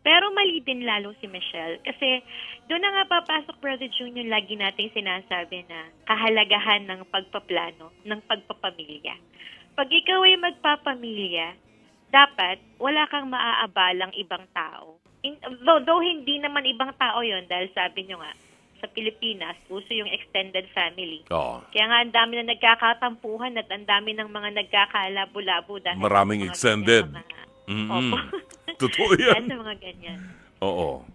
Speaker 8: Pero mali din lalo si Michelle. Kasi doon na nga papasok, Brother June, yung lagi natin sinasabi na kahalagahan ng pagpaplano, ng pagpapamilya. Pag ikaw ay magpapamilya, dapat wala kang maaabalang ibang tao. Though hindi naman ibang tao yon dahil sabi nyo nga, sa Pilipinas, uso yung extended family.
Speaker 1: Oo.
Speaker 8: Kaya nga ang dami na nagkakatampuhan at ang dami ng mga nagkakalabo-labo dahil
Speaker 1: Maraming
Speaker 8: sa mga
Speaker 1: extended.
Speaker 8: ganyan mga-
Speaker 1: Mm-mm.
Speaker 8: Opo.
Speaker 1: Totoo
Speaker 8: Dahil
Speaker 1: yan.
Speaker 8: sa mga ganyan.
Speaker 1: Oo.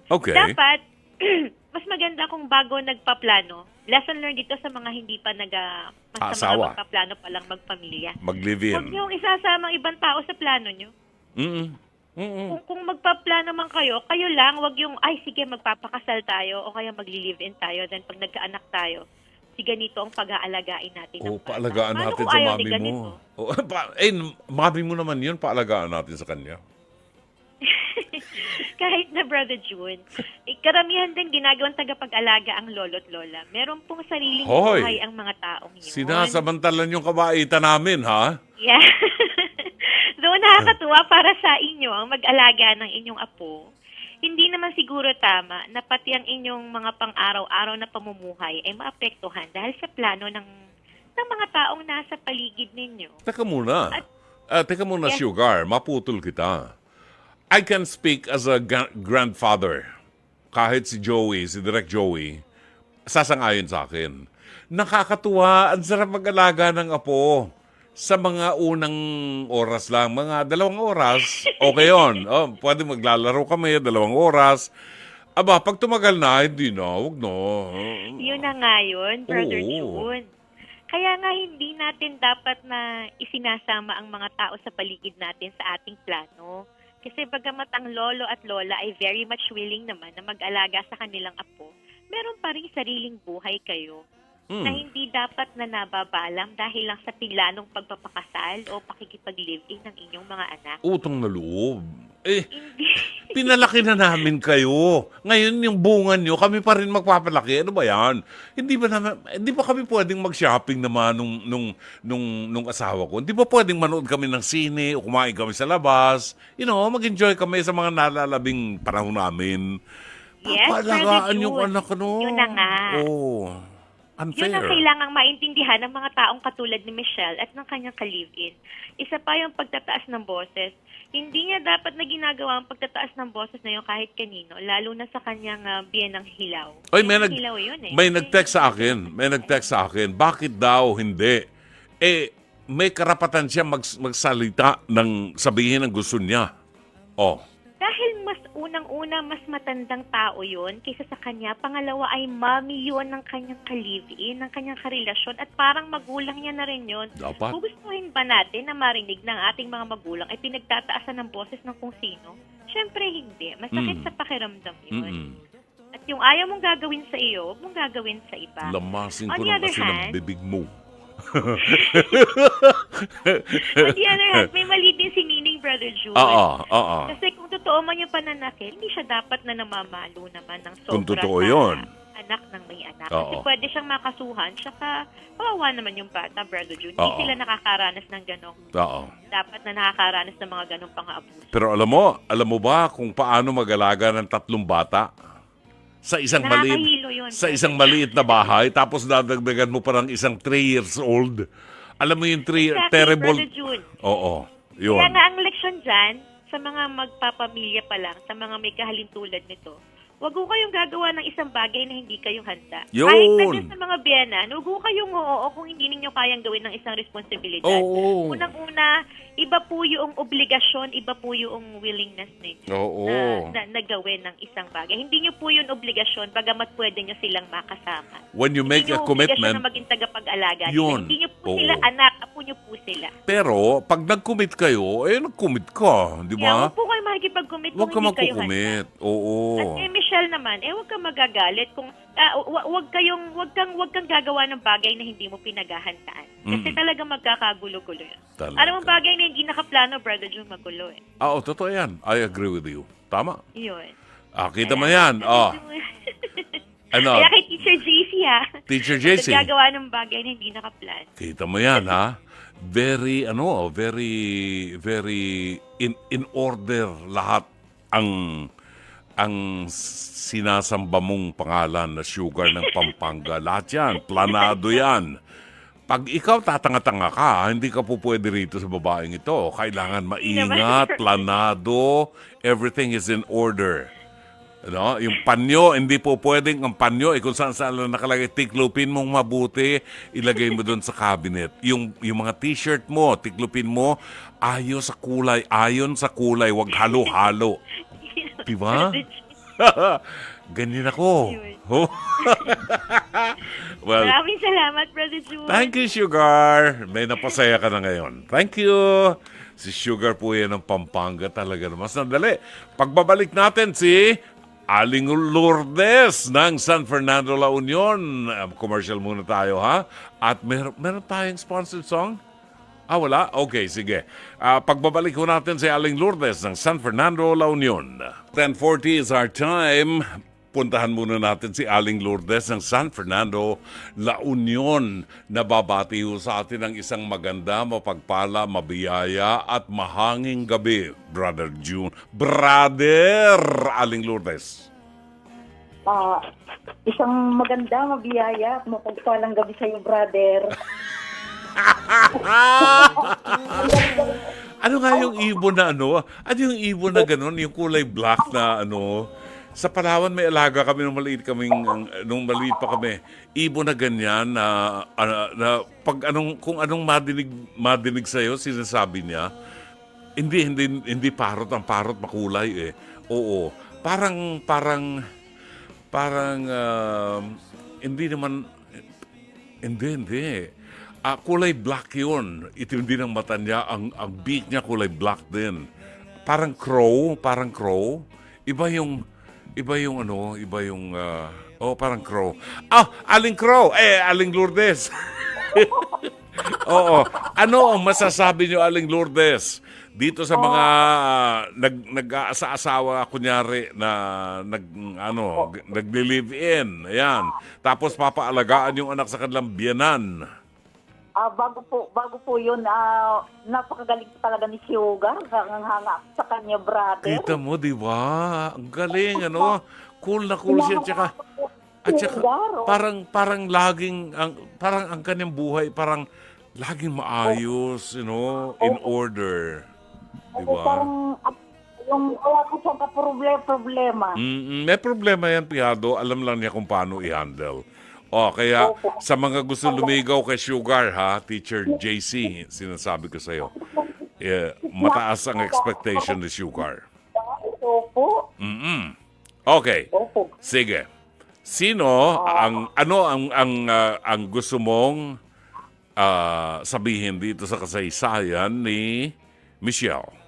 Speaker 1: Okay.
Speaker 8: Dapat, mas maganda kung bago nagpaplano, lesson learned dito sa mga hindi pa mas sa
Speaker 1: Asawa.
Speaker 8: mga magpaplano pa lang magpamilya.
Speaker 1: Mag-live-in.
Speaker 8: Huwag niyong isasama ang ibang tao sa plano niyo.
Speaker 1: Mm-mm. Mm-mm.
Speaker 8: Kung magpaplano man kayo lang, wag yung, ay sige, magpapakasal tayo o kaya magli-live-in tayo. Then pag nagkaanak tayo, si ganito ang pag-aalagain natin. ng bata.
Speaker 1: Paalagaan
Speaker 8: Paano
Speaker 1: natin
Speaker 8: kung
Speaker 1: sa
Speaker 8: ayaw
Speaker 1: mami
Speaker 8: ni ganito?
Speaker 1: mo. Mami mo naman yun, paalagaan natin sa kanya.
Speaker 8: Kahit na Brother June, karamihan din ginagawang tagapag-alaga ang lolo't lola. Meron pong sariling
Speaker 1: Hoy!
Speaker 8: buhay ang mga taong yun.
Speaker 1: Sinasabantalan yung kabaitan namin, ha?
Speaker 8: Yeah. Though nakakatuwa para sa inyo ang mag-alaga ng inyong apo, hindi naman siguro tama na pati ang inyong mga pang-araw-araw na pamumuhay ay maapektuhan dahil sa plano ng mga taong nasa paligid ninyo.
Speaker 1: Teka muna.
Speaker 8: Yes.
Speaker 1: Sugar. Maputol kita. I can speak as a grandfather. Kahit si Joey, si Direk Joey, sasangayon sa akin. Nakakatuwa. Ang sarap mag-alaga ng apo. Sa mga unang oras lang, mga 2 oras, okay yun. Pwede maglalaro kami, 2 oras. Aba, pag tumagal na, hindi na, huwag na.
Speaker 8: Yun na nga yun, Brother
Speaker 1: Oo.
Speaker 8: June. Kaya nga hindi natin dapat na isinasama ang mga tao sa paligid natin sa ating plano. Kasi bagamat ang lolo at lola ay very much willing naman na mag-alaga sa kanilang apo, meron pa rin sariling buhay kayo na hindi dapat na nababalam dahil lang sa planong pagpapakasal o pakikipag-live-in ng inyong mga anak.
Speaker 1: Utang na loob.
Speaker 8: Hindi.
Speaker 1: Pinalaki na namin kayo. Ngayon yung bunga nyo, kami pa rin magpapalaki. Ano ba yan? Hindi ba kami pwedeng mag-shopping naman nung asawa ko? Hindi ba pwedeng manood kami ng sine o kumain kami sa labas? Mag-enjoy kami sa mga nalalabing panahon namin.
Speaker 8: Yes,
Speaker 1: Papalagaan
Speaker 8: Brother
Speaker 1: yung
Speaker 8: June.
Speaker 1: anak,
Speaker 8: Yun na nga.
Speaker 1: Oh, unfair.
Speaker 8: Yun ang kailangang maintindihan ng mga taong katulad ni Michelle at ng kanyang ka-live-in. Isa pa yung pagtataas ng boses. Hindi niya dapat na ginagawa ang pagtataas ng boses na yun kahit kanino, lalo na sa kanyang biyenang hilaw.
Speaker 1: Oy,
Speaker 8: Biyenang hilaw yun eh.
Speaker 1: may nag-text sa akin. Bakit daw hindi? May karapatan siya magsalita ng sabihin ang gusto niya.
Speaker 8: Dahil mas unang-una, mas matandang tao yun kaysa sa kanya. Pangalawa ay mommy yun ng kanyang ka-live-in, ng kanyang karelasyon. At parang magulang niya na rin yun.
Speaker 1: Dapat.
Speaker 8: Gugustuhin ba natin na marinig ng ating mga magulang ay pinagtataasan ng boses ng kung sino? Siyempre hindi. Masakit sa pakiramdam yun. At yung ayaw mong gagawin sa iyo, huwag mong gagawin sa iba.
Speaker 1: Lamasin
Speaker 8: On
Speaker 1: ko
Speaker 8: the
Speaker 1: lang
Speaker 8: other
Speaker 1: kasi ng
Speaker 8: hand-
Speaker 1: bibig mo.
Speaker 8: On the other hand, may mali din si Nining, Brother June.
Speaker 1: Oo.
Speaker 8: Kasi kung totoo man yung pananakit, hindi siya dapat na namamalo naman ng sobra
Speaker 1: Kung totoo
Speaker 8: sa
Speaker 1: yun.
Speaker 8: anak ng may anak.
Speaker 1: Oo.
Speaker 8: Kasi pwede siyang makasuhan, tsaka kawawa naman yung bata, Brother June.
Speaker 1: Oo.
Speaker 8: Hindi sila nakakaranas ng ganong,
Speaker 1: Oo.
Speaker 8: dapat na nakakaranas ng mga ganong pang-aabuso.
Speaker 1: Pero alam mo ba kung paano mag-alaga ng 3 bata? Sa isang
Speaker 8: Nakakahilo yun.
Speaker 1: maliit na bahay, tapos dadagdagan mo pa ng isang 3 years old. Alam mo yung
Speaker 8: Exactly,
Speaker 1: terrible...
Speaker 8: Brother June.
Speaker 1: Oo, yun.
Speaker 8: Kaya nga ang leksyon dyan, sa mga magpapamilya pa lang, sa mga may kahalintulad nito, huwag ko kayong gagawa ng isang bagay na hindi kayo handa.
Speaker 1: Yun!
Speaker 8: Kahit na din sa mga biyanan, huwag ko kayong oo kung hindi ninyo kayang gawin ng isang responsibilidad.
Speaker 1: Oo.
Speaker 8: Unang-una, iba po yung obligasyon, iba po yung willingness ninyo
Speaker 1: Oo.
Speaker 8: na gawin ng isang bagay. Hindi nyo po yun obligasyon, bagamat pwede nyo silang makasama.
Speaker 1: When you make
Speaker 8: Hindi
Speaker 1: a
Speaker 8: nyo obligasyon
Speaker 1: commitment,
Speaker 8: na maging tagapag-alaga.
Speaker 1: Yun.
Speaker 8: Hindi nyo po
Speaker 1: Oo.
Speaker 8: sila anak, apo nyo po sila.
Speaker 1: pero pag nag-commit kayo, nag-commit ka, di
Speaker 8: Kaya
Speaker 1: ba?
Speaker 8: huwag po kayo makikipag-commit
Speaker 1: Huwag ka
Speaker 8: kung hindi kayo handa.
Speaker 1: magkukumit. Oo.
Speaker 8: At Michelle naman, huwag kang magagalit kung wag kang gagawa ng bagay na hindi mo pinaghahandaan. Kasi talaga magkakagulo-gulo yun.
Speaker 1: Talaga.
Speaker 8: Alam mo bagay na hindi nakaplano, Brother June, magulo eh.
Speaker 1: Oo, totoo yan. I agree with you. Tama.
Speaker 8: Yun.
Speaker 1: Kita mo yan. Ano?
Speaker 8: Kaya kay Teacher JC ha.
Speaker 1: Teacher JC.
Speaker 8: Gagawa ng bagay na hindi nakaplan.
Speaker 1: Kita mo yan, ha? very in order lahat ang sinasamba mong pangalan na Sugar ng Pampanga. Lahat yan, planado yan. Pag ikaw tatanga-tanga ka, hindi ka po pwede rito sa babaeng ito. Kailangan maingat, planado, everything is in order. No? Yung panyo, hindi po pwedeng ang panyo, kung saan lang nakalagay, tiklupin mong mabuti, ilagay mo doon sa cabinet. Yung mga t-shirt mo, tiklupin mo, ayon sa kulay, wag halo-halo. Diba? Ganyan ako. Oh. Well,
Speaker 8: Maraming salamat, Brother June.
Speaker 1: thank you, Sugar. May napasaya ka na ngayon. Thank you. Si Sugar po yan ng Pampanga talaga naman. Sandali. Pagbabalik natin si Aling Lourdes ng San Fernando, La Union. Commercial muna tayo, ha? At meron tayong sponsored song? Wala? Okay, sige. Pagbabalik ko natin si Aling Lourdes ng San Fernando, La Union. 10:40 is our time. Puntahan muna natin si Aling Lourdes ng San Fernando, La Union. Nababati ho sa atin ng isang maganda, mapagpala, mabiyaya at mahanging gabi, Brother June. Brother Aling Lourdes.
Speaker 7: Isang maganda, mabiyaya at mapagpalang gabi sa'yo, brother.
Speaker 1: Ano nga yung ibon na ano? Ano yung ibon na gano'n? Yung kulay black na ano? Sa Palawan may alaga kami nung maliit pa kami. Ibon na ganyan na pag kung anong madinig sa iyo sinasabi niya, hindi parot, ang parot makulay eh. Oo. Parang hindi naman hindi. Kulay black yun. Itim din ang mata niya. Ang beak niya kulay black din. Parang crow. Iba yung parang crow. Aling Crow. Aling Lourdes. Oo. Ano ang masasabi niyo, Aling Lourdes? Dito sa mga nag-aasawa kunyari na nagli-live-in. Ayan. Tapos papaalagaan yung anak sa kanilang biyanan.
Speaker 7: Bago po yun, napakagaling talaga ni Sugar. Hanga sa kanya, brother.
Speaker 1: Kita mo, di ba? Ang galing, ano? Cool na cool siya. At saka, parang laging, parang ang kanyang buhay, parang laging maayos, in order. Di ba?
Speaker 7: Parang yung wala ko siyang problema.
Speaker 1: May problema yan, Pihado. Alam lang niya kung paano i-handle. Kaya sa mga gusto lumigaw kay Sugar, ha, Teacher JC, sinasabi ko sa'yo, mataas ang expectation ni Sugar.
Speaker 7: Opo.
Speaker 1: Okay.
Speaker 7: Opo.
Speaker 1: Sige. Sino ang gusto mong sabihin dito sa kasaysayan ni Michelle?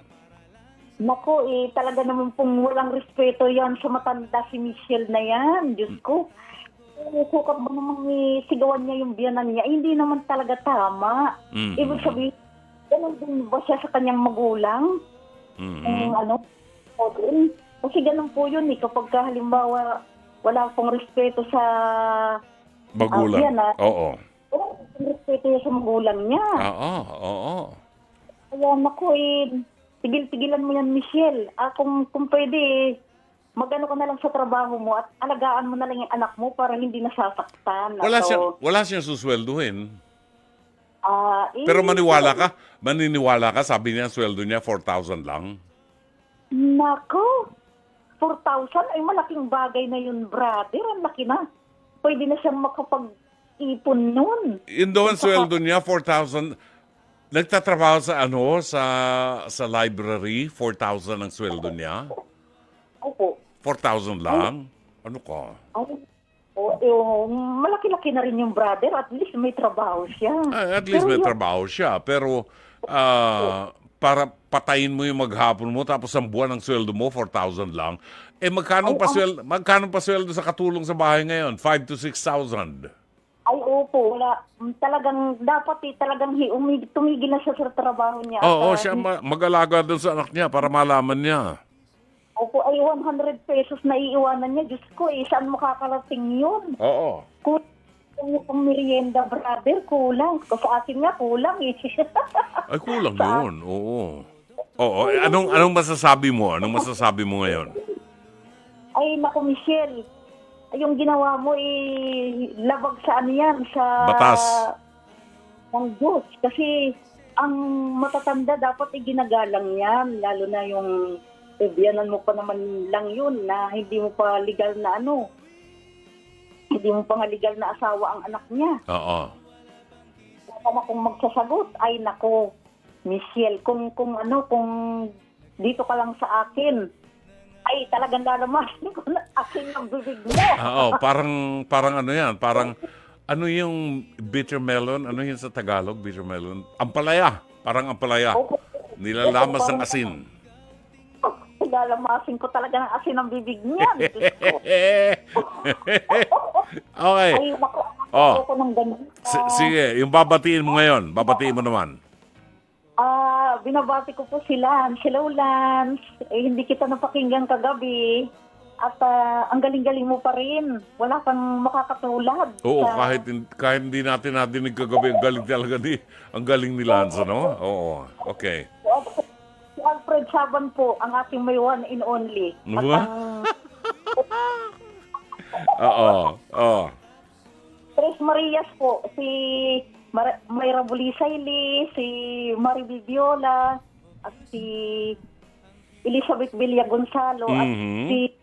Speaker 7: Naku, talaga naman pong walang respeto yan sa matanda si Michelle na yan. Diyos ko. Sukap ba namang sigawan niya yung biyanan niya? Hindi naman talaga tama. Ibig sabihin, ganun din ba siya sa kanyang magulang? Kasi ganun po yun kapag halimbawa wala pong respeto sa
Speaker 1: Magulang.
Speaker 7: biyanan.
Speaker 1: Oo.
Speaker 7: Wala pong respeto niya sa magulang niya.
Speaker 1: Oo.
Speaker 7: Kaya naku, tigil-tigilan mo yan, Michelle. Kung pwede, magano ka na lang sa trabaho mo at alagaan mo na lang yung anak mo para hindi nasasaktan.
Speaker 1: Wala siyang suswelduhin.
Speaker 7: Eh,
Speaker 1: Pero maniniwala ka, sabi niya, sweldo niya 4,000 lang.
Speaker 7: Nako, 4,000 ay malaking bagay na yun, brother. Ang laki na. Pwede na siyang makapag-ipon nun.
Speaker 1: Yun daw ang sweldo niya, 4,000. Nagtatrabaho sa library, 4,000 ang sweldo niya.
Speaker 7: Opo.
Speaker 1: 4,000 lang? Ano ka?
Speaker 7: Malaki-laki na rin yung brother. At least may trabaho siya.
Speaker 1: At least may trabaho siya. Pero para patayin mo yung maghapon mo tapos ang buwan ng sweldo mo, 4,000 lang. Magkano pa sweldo sa katulong sa bahay ngayon? 5,000 to 6,000.
Speaker 7: Ay, opo. Wala. Talagang dapat talagang tumigil na siya sa trabaho niya.
Speaker 1: Oo, siya mag-alaga doon sa anak niya para malaman niya.
Speaker 7: Opo, ay 100 pesos na iiwanan niya. Diyos ko, saan makakarating yun?
Speaker 1: Oo.
Speaker 7: Yung merienda, brother, kulang. Kasi sa akin nga, kulang eh.
Speaker 1: Ay, kulang yun. Oo. Oo. Anong masasabi mo? Anong masasabi mo ngayon?
Speaker 7: Ay, naku, Michelle. Yung ginawa mo, labag sa ano yan, sa...
Speaker 1: Batas.
Speaker 7: Ng Diyos. Kasi ang matatanda dapat ginagalang yan. Lalo na yung biyanan mo pa naman lang yun na hindi mo pa legal na ano. Hindi mo pa nga legal na asawa ang anak niya.
Speaker 1: Oo.
Speaker 7: Baka na kung magsasagot, ay nako, Michelle, kung dito ka lang sa akin, ay talagang lalamasin ko na akin ang bibig mo.
Speaker 1: Oo, parang ano yan, parang ano yung bitter melon? Ano yun sa Tagalog, bitter melon? Ampalaya, parang ampalaya. Nilalamas ng asin.
Speaker 7: Lalamasin ko talaga ng asin ang bibig niyan.
Speaker 1: Okay.
Speaker 7: Ay, nako,
Speaker 1: Oh.
Speaker 7: ako ng ganun.
Speaker 1: Sige, yung babatiin mo ngayon. Babatiin mo naman.
Speaker 7: Binabati ko po si Lance. Hello, Lance. Hindi kita napakinggan kagabi. At ang galing-galing mo pa rin. Wala kang makakatulad.
Speaker 1: Oo, kahit hindi natin nadinig kagabi, ang galing talaga ang galing ni Lance, no? Oo, okay.
Speaker 7: Si Alfred Saban po, ang ating may one and only. At ang
Speaker 1: Oo.
Speaker 7: Tres Marias po, si Mayra Bulisayli, si Maribel Viola, at si Elizabeth Villa Gonzalo, at si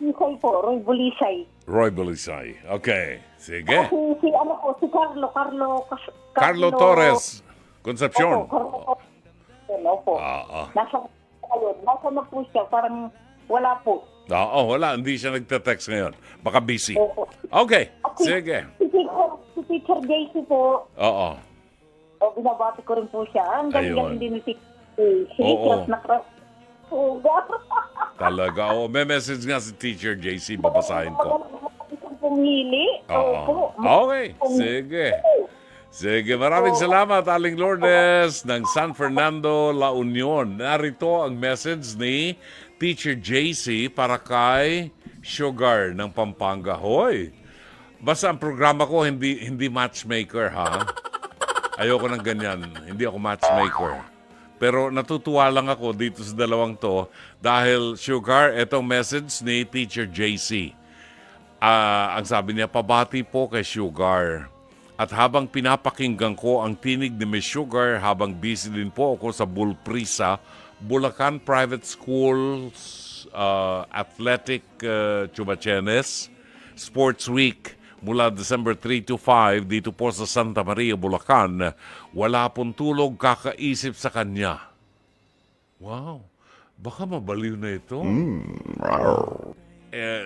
Speaker 7: Bulisay po, Roy Bulisay.
Speaker 1: Roy Bulisay. Okay. Sige.
Speaker 7: Si
Speaker 1: Carlo Torres. Concepcion.
Speaker 7: Opo. Nasa na po siya, parang wala po.
Speaker 1: Oo, wala. Hindi siya nagte-text ngayon. Baka busy.
Speaker 7: Opo.
Speaker 1: Okay.
Speaker 7: At
Speaker 1: Sige.
Speaker 7: Si Teacher JC po,
Speaker 1: Oo.
Speaker 7: binabati ko rin po siya. Ang galing-galing
Speaker 1: Ayun.
Speaker 7: din ni Teacher JC.
Speaker 1: Oo.
Speaker 7: Crush na crush. Uga.
Speaker 1: Talaga. Oo, may message nga si Teacher JC. Babasahin ko.
Speaker 7: Pumili.
Speaker 1: Oo.
Speaker 7: Opo.
Speaker 1: Okay. Sige. Sige, maraming salamat, Aling Lourdes ng San Fernando, La Union. Narito ang message ni Teacher JC para kay Sugar ng Pampanga. Hoy, basta ang programa ko hindi matchmaker, ha? Ayoko ng ganyan. Hindi ako matchmaker. Pero natutuwa lang ako dito sa dalawang to dahil Sugar, etong message ni Teacher JC. Ang sabi niya, pabati po kay Sugar. At habang pinapakinggan ko ang tinig ni Miss Sugar, habang busy din po ako sa Bulprisa, Bulacan Private Schools Athletic Chumachenes Sports Week mula December 3 to 5 dito po sa Santa Maria, Bulacan. Wala pong tulog kakaisip sa kanya. Wow, baka mabaliw na ito.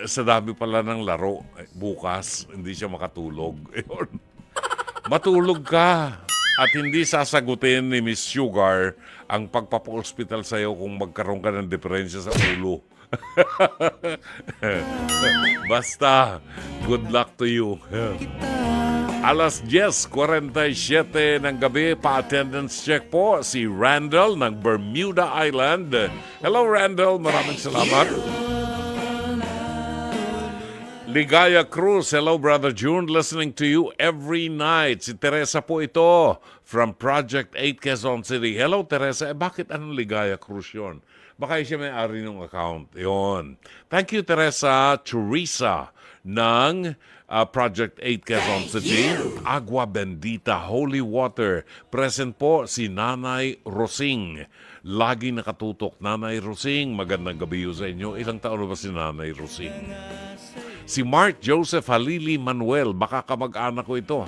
Speaker 1: Sa dami pala ng laro, bukas hindi siya makatulog. Matulog ka at hindi sasagutin ni Miss Sugar ang pagpapa-hospital sa'yo kung magkaroon ka ng diferensya sa ulo. Basta, good luck to you. Alas 10:47 ng gabi, pa-attendance check po si Randall ng Bermuda Island. Hello Randall, maraming salamat. Ligaya Cruz, hello Brother June, listening to you every night. Si Teresa po ito from Project 8 Quezon City. Hello Teresa, bakit anong Ligaya Cruz yun? Baka siya may-ari ng account. Yun. Thank you Teresa. Teresa ng Project 8 Quezon City. Agua Bendita, Holy Water. Present po si Nanay Rosing. Lagi nakatutok. Nanay Rosing, magandang gabi sa inyo. Ilang taon ba si Nanay Rosing? Si Mark Joseph Halili Manuel, baka kamag-anak ko ito.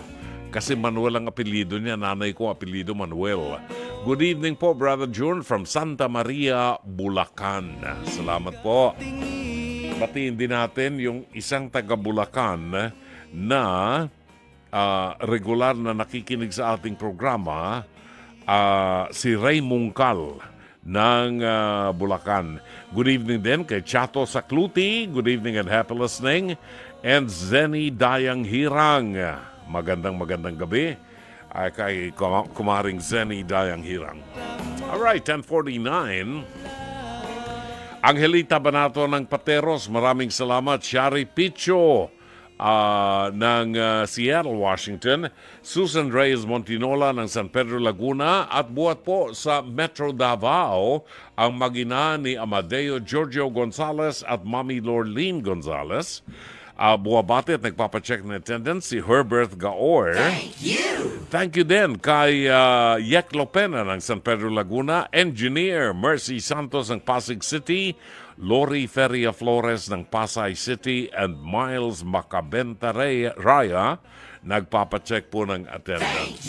Speaker 1: Kasi Manuel ang apelido niya, nanay ko apelido Manuel. Good evening po, Brother June from Santa Maria, Bulacan. Salamat po. Batiin din natin yung isang taga Bulacan na regular na nakikinig sa ating programa, si Ray Mungkal ng Bulacan. Good evening din kay Chato Sakluti. Good evening and happy listening. And Zenny Dayang Hirang. Magandang gabi kay kumaring Zenny Dayang Hirang. Alright, 10:49. Angelita Banato ng Pateros. Maraming salamat. Shari Picho. Seattle, Washington, Susan Reyes Montinola ng San Pedro, Laguna, at buhat po sa Metro Davao ang magina ni Amadeo Giorgio Gonzalez at Mami Lorleen Gonzalez. Buwabati at nagpapacheck ng attendance si Herbert Gaor. Thank you din kay Yek Lopena ng San Pedro, Laguna, Engineer Mercy Santos ng Pasig City, Lori Feria Flores ng Pasay City, and Miles Macabenta Raya nagpapacheck po ng attendance.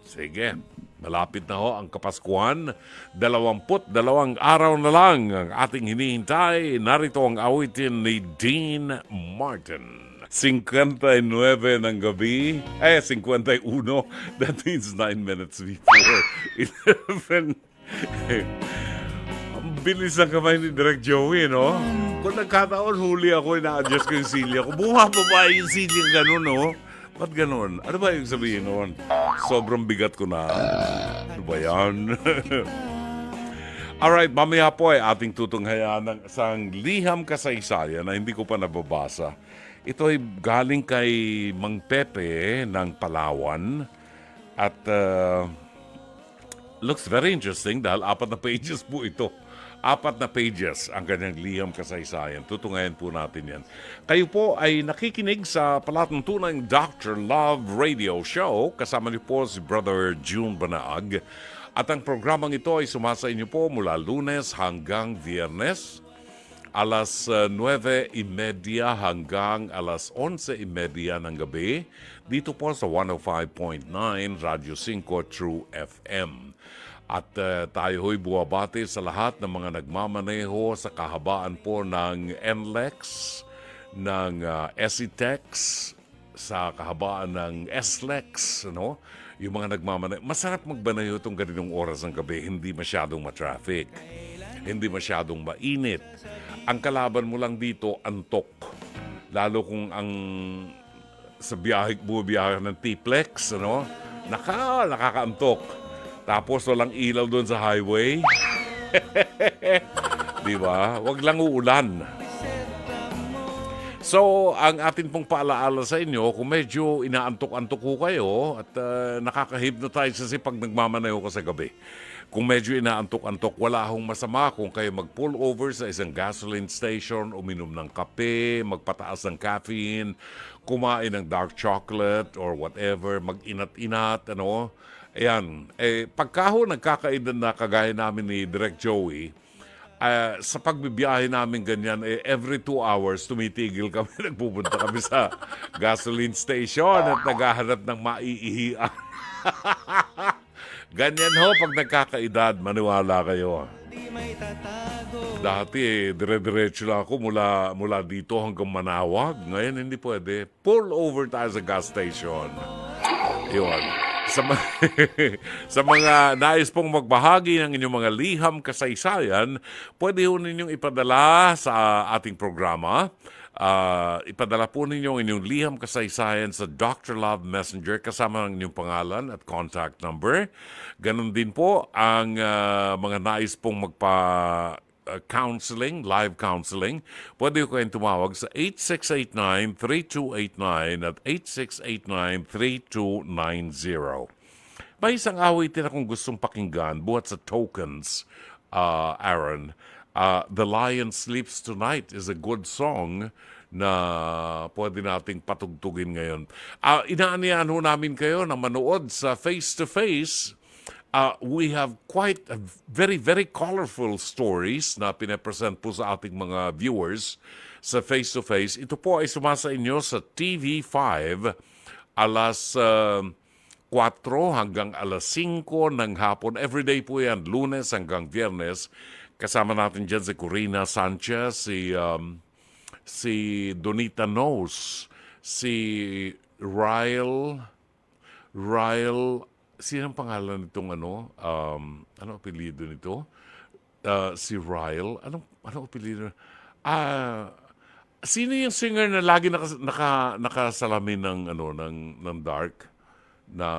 Speaker 1: Sige, malapit na ho ang Kapaskuhan. 22 araw na lang ang ating hinihintay. Narito ang awitin ni Dean Martin. 59 ng gabi. 51. That means 9 minutes before 11. Ang bilis ng kamay ni Direk Joey, no? Kung nagkataon, huli ako, ina-adjust ko yung silya ko. Bumababa yung silya gano'n, no? Ba't gano'n? Ano ba yung sabihin noon? Sobrang bigat ko na. Ano ba yan? Alright, mamaya po ay ating tutunghayan ng isang liham kasaysayan na hindi ko pa nababasa. Ito ay galing kay Mang Pepe ng Palawan at looks very interesting dahil 4 na pages po ito. 4 na pages ang kanyang liham kasaysayan. Tutunghayan po natin yan. Kayo po ay nakikinig sa palatuntunang Dr. Love Radio Show. Kasama niyo po si Brother June Banaag. At ang programang ito ay sumasa inyo po mula Lunes hanggang Viernes, alas 9:30 hanggang alas 11:30 ng gabi, dito po sa 105.9 Radyo 5 True FM. At tayo ho'y buwabati sa lahat ng mga nagmamaneho sa kahabaan po ng NLEX, ng SETEX, sa kahabaan ng SLEX, no? Yung mga nagmamaneho. Masarap magbanayo itong ganitong oras ng gabi, hindi masyadong matraffic, hindi masyadong mainit. Ang kalaban mo lang dito, antok. Lalo kung ang sa bumibiyahe ng T-Plex, ano? Nakakaantok. Tapos walang ilaw doon sa highway. Di ba? Wag lang uulan. So, ang atin pong paalaala sa inyo, kung medyo inaantok-antok ko kayo at nakaka-hypnotize kasi pag nagmamaneho ko sa gabi. Kung medyo inaantok-antok, wala akong masama kung kayo mag-pull over sa isang gasoline station, uminom ng kape, magpataas ng caffeine, kumain ng dark chocolate or whatever, mag-inat-inat, ano. Ayan, pagka ho nagkakaedad na kagaya namin ni Direk Joey, sa pagbibiyahe namin ganyan, every 2 hours tumitigil kami, nagpupunta kami sa gasoline station at naghahanap ng maiihian. Ganyan ho, pag nagkakaedad, maniwala kayo. Dati, dire-diretso lang ako mula dito hanggang Manawag. Ngayon, hindi pwede. Pull over tayo sa gas station. Yun. Sa mga nais pong magbahagi ng inyong mga liham kasaysayan, pwede ho ninyong ipadala sa ating programa. Ipadala po ninyo inyong liham kasaysayan sa Dr. Love Messenger kasama ng inyong pangalan at contact number. Ganon din po ang mga nais pong counseling, live counseling. Pwede ko kayong tumawag sa 8689-3289 at 8689-3290. May isang awitin akong gustong pakinggan buhat sa tokens, Aaron. The Lion Sleeps Tonight is a good song na pwede nating patugtugin ngayon. Inaanihan ho namin kayo na manood sa face-to-face. We have quite a very, very colorful stories na pinapresent po sa ating mga viewers sa face-to-face. Ito po ay sumasa inyo sa TV5 alas 4 hanggang alas 5 ng hapon. Everyday po yan, Lunes hanggang Viernes. Kasama natin dyan si Corina Sanchez, si Donita Knows, si Ryle, sinang pangalan nitong ano apelyido nito? Si Ryle. Anong apelyido? Sino yung singer na lagi nakasalamin ng dark? Na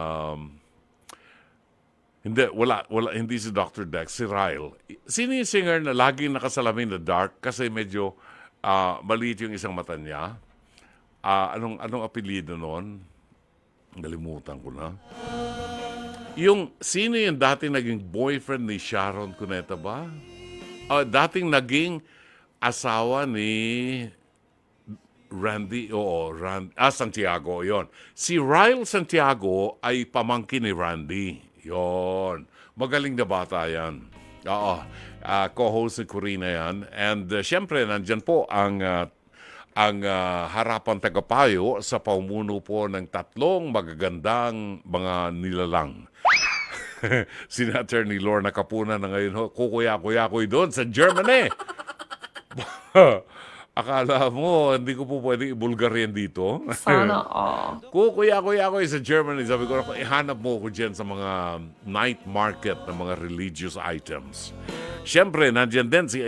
Speaker 1: hindi si Dr. Dex, si Ryle. Sino yung singer na lagi nakasalamin na dark kasi medyo maliit yung isang mata niya? anong apelyido noon? Nalimutan ko na. Sino yung dating naging boyfriend ni Sharon Cuneta ba? Dating naging asawa ni Randy, Santiago, yon. Si Ryle Santiago ay pamangkin ni Randy. Yon. Magaling na bata yan. Oo. Co-host ni Corina yan. And syempre, nandyan po ang harapan tagapayo sa paumuno po ng tatlong magagandang mga nilalang. Si Attorney Lorna Capuna na ngayon kukuya-kuya-kuy doon sa Germany. Akala mo, hindi ko po pwede i-Bulgarian dito.
Speaker 9: Sana all.
Speaker 1: Kukuya-kuya-kuy sa Germany. Sabi ko, ihanap mo ko dyan sa mga night market ng mga religious items. Siyempre, nandyan din si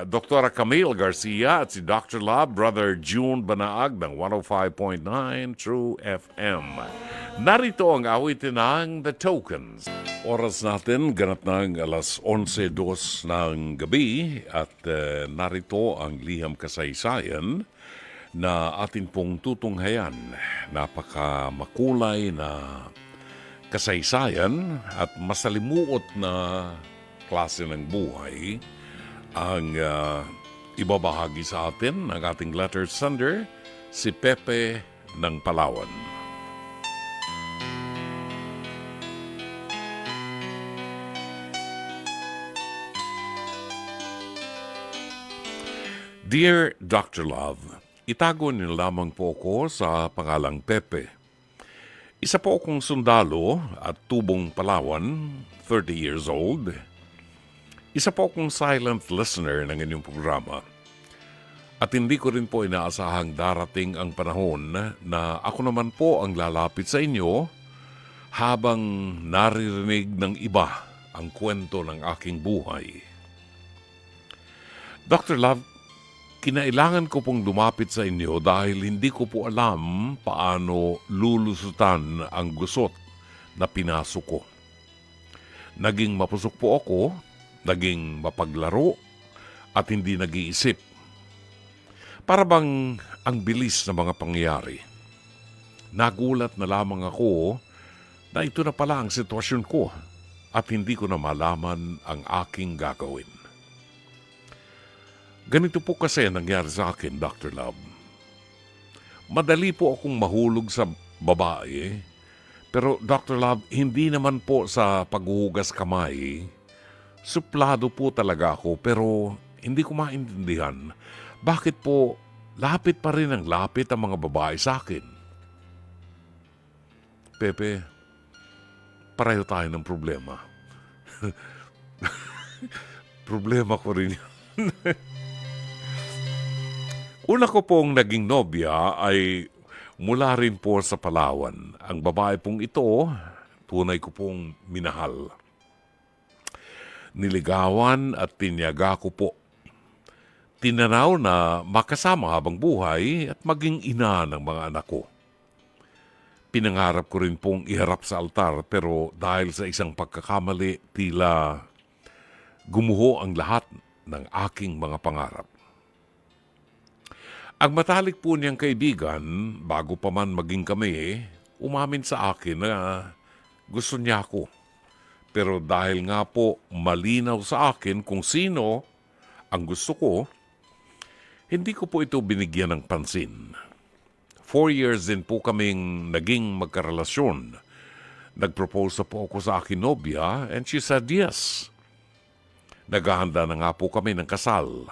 Speaker 1: Dr. Camille Garcia at si Dr. Love, Brother June Banaag ng 105.9 True FM. Narito ang awitin ng The Tokens. Oras natin, ganap ng alas 11:02 ng gabi at narito ang liham kasaysayan na atin pong tutunghayan. Napakamakulay na kasaysayan at masalimuot na klase ng buhay ang ibabahagi sa atin ng ating letter sender, si Pepe ng Palawan. Dear Dr. Love, itago niyo lamang po ako sa pangalang Pepe. Isa po akong sundalo at tubong Palawan, 30 years old. Isa po akong silent listener ng inyong programa. At hindi ko rin po inaasahang darating ang panahon na ako naman po ang lalapit sa inyo habang naririnig ng iba ang kwento ng aking buhay. Dr. Love, kinailangan ko pong lumapit sa inyo dahil hindi ko po alam paano lulusutan ang gusot na pinasok ko. Naging mapusok po ako, naging mapaglaro, at hindi nag-iisip. Para bang ang bilis na mga pangyayari. Nagulat na lamang ako na ito na pala ang sitwasyon ko at hindi ko na malaman ang aking gagawin. Ganito po kasi nangyari sa akin, Dr. Love. Madali po akong mahulog sa babae, pero Dr. Love, hindi naman po sa paghuhugas kamay. Suplado po talaga ako, pero hindi ko maintindihan bakit po lapit pa rin ang lapit ang mga babae sa akin. Pepe, pareho tayo ng problema. Problema ko rin yun. Una ko pong naging nobya ay mula rin po sa Palawan. Ang babae pong ito, tunay ko pong minahal. Niligawan at tinyaga ko po. Tinanaw na makasama habang buhay at maging ina ng mga anak ko. Pinangarap ko rin pong iharap sa altar pero dahil sa isang pagkakamali, tila gumuho ang lahat ng aking mga pangarap. Ang matalik po niyang kaibigan, bago pa man maging kami, umamin sa akin na gusto niya ako. Pero dahil nga po malinaw sa akin kung sino ang gusto ko, hindi ko po ito binigyan ng pansin. 4 years din po kaming naging magkarelasyon. Nagpropose na po ako sa akin nobya and she said yes. Naghahanda na nga po kami ng kasal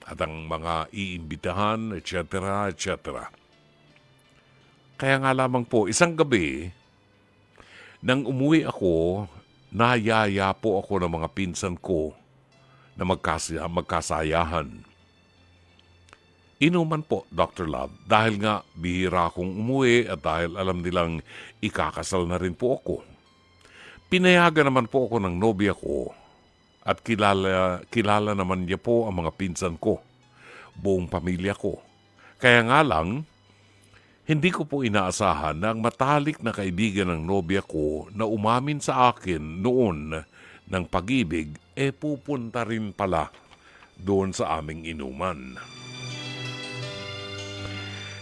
Speaker 1: at ang mga iimbitahan, etc., etc. Kaya nga lamang po, isang gabi, nang umuwi ako, nayaya po ako ng mga pinsan ko na magkasayahan. Inuman po, Dr. Love, dahil nga bihira akong umuwi at dahil alam nilang ikakasal na rin po ako. Pinayagan naman po ako ng nobya ko at kilala naman niya po ang mga pinsan ko, buong pamilya ko. Kaya nga lang, hindi ko po inaasahan na ang matalik na kaibigan ng nobya ko na umamin sa akin noon ng pag-ibig, pupunta rin pala doon sa aming inuman.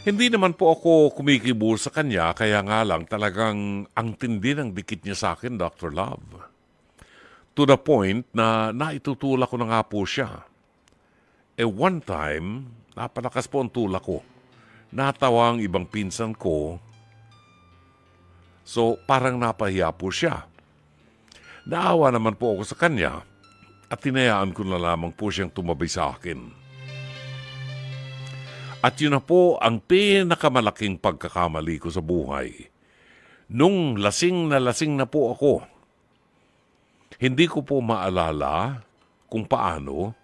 Speaker 1: Hindi naman po ako kumikibo sa kanya, kaya nga lang talagang ang tindi ng dikit niya sa akin, Dr. Love. To the point na naitutulak ko na nga po siya. One time, napalakas po ang tulak ko. Natawa ang ibang pinsan ko. So, parang napahiya po siya. Naawa naman po ako sa kanya at tinayaan ko na lamang po siyang tumabi sa akin. At yun na po ang pinakamalaking pagkakamali ko sa buhay. Nung lasing na po ako, hindi ko po maalala kung paano,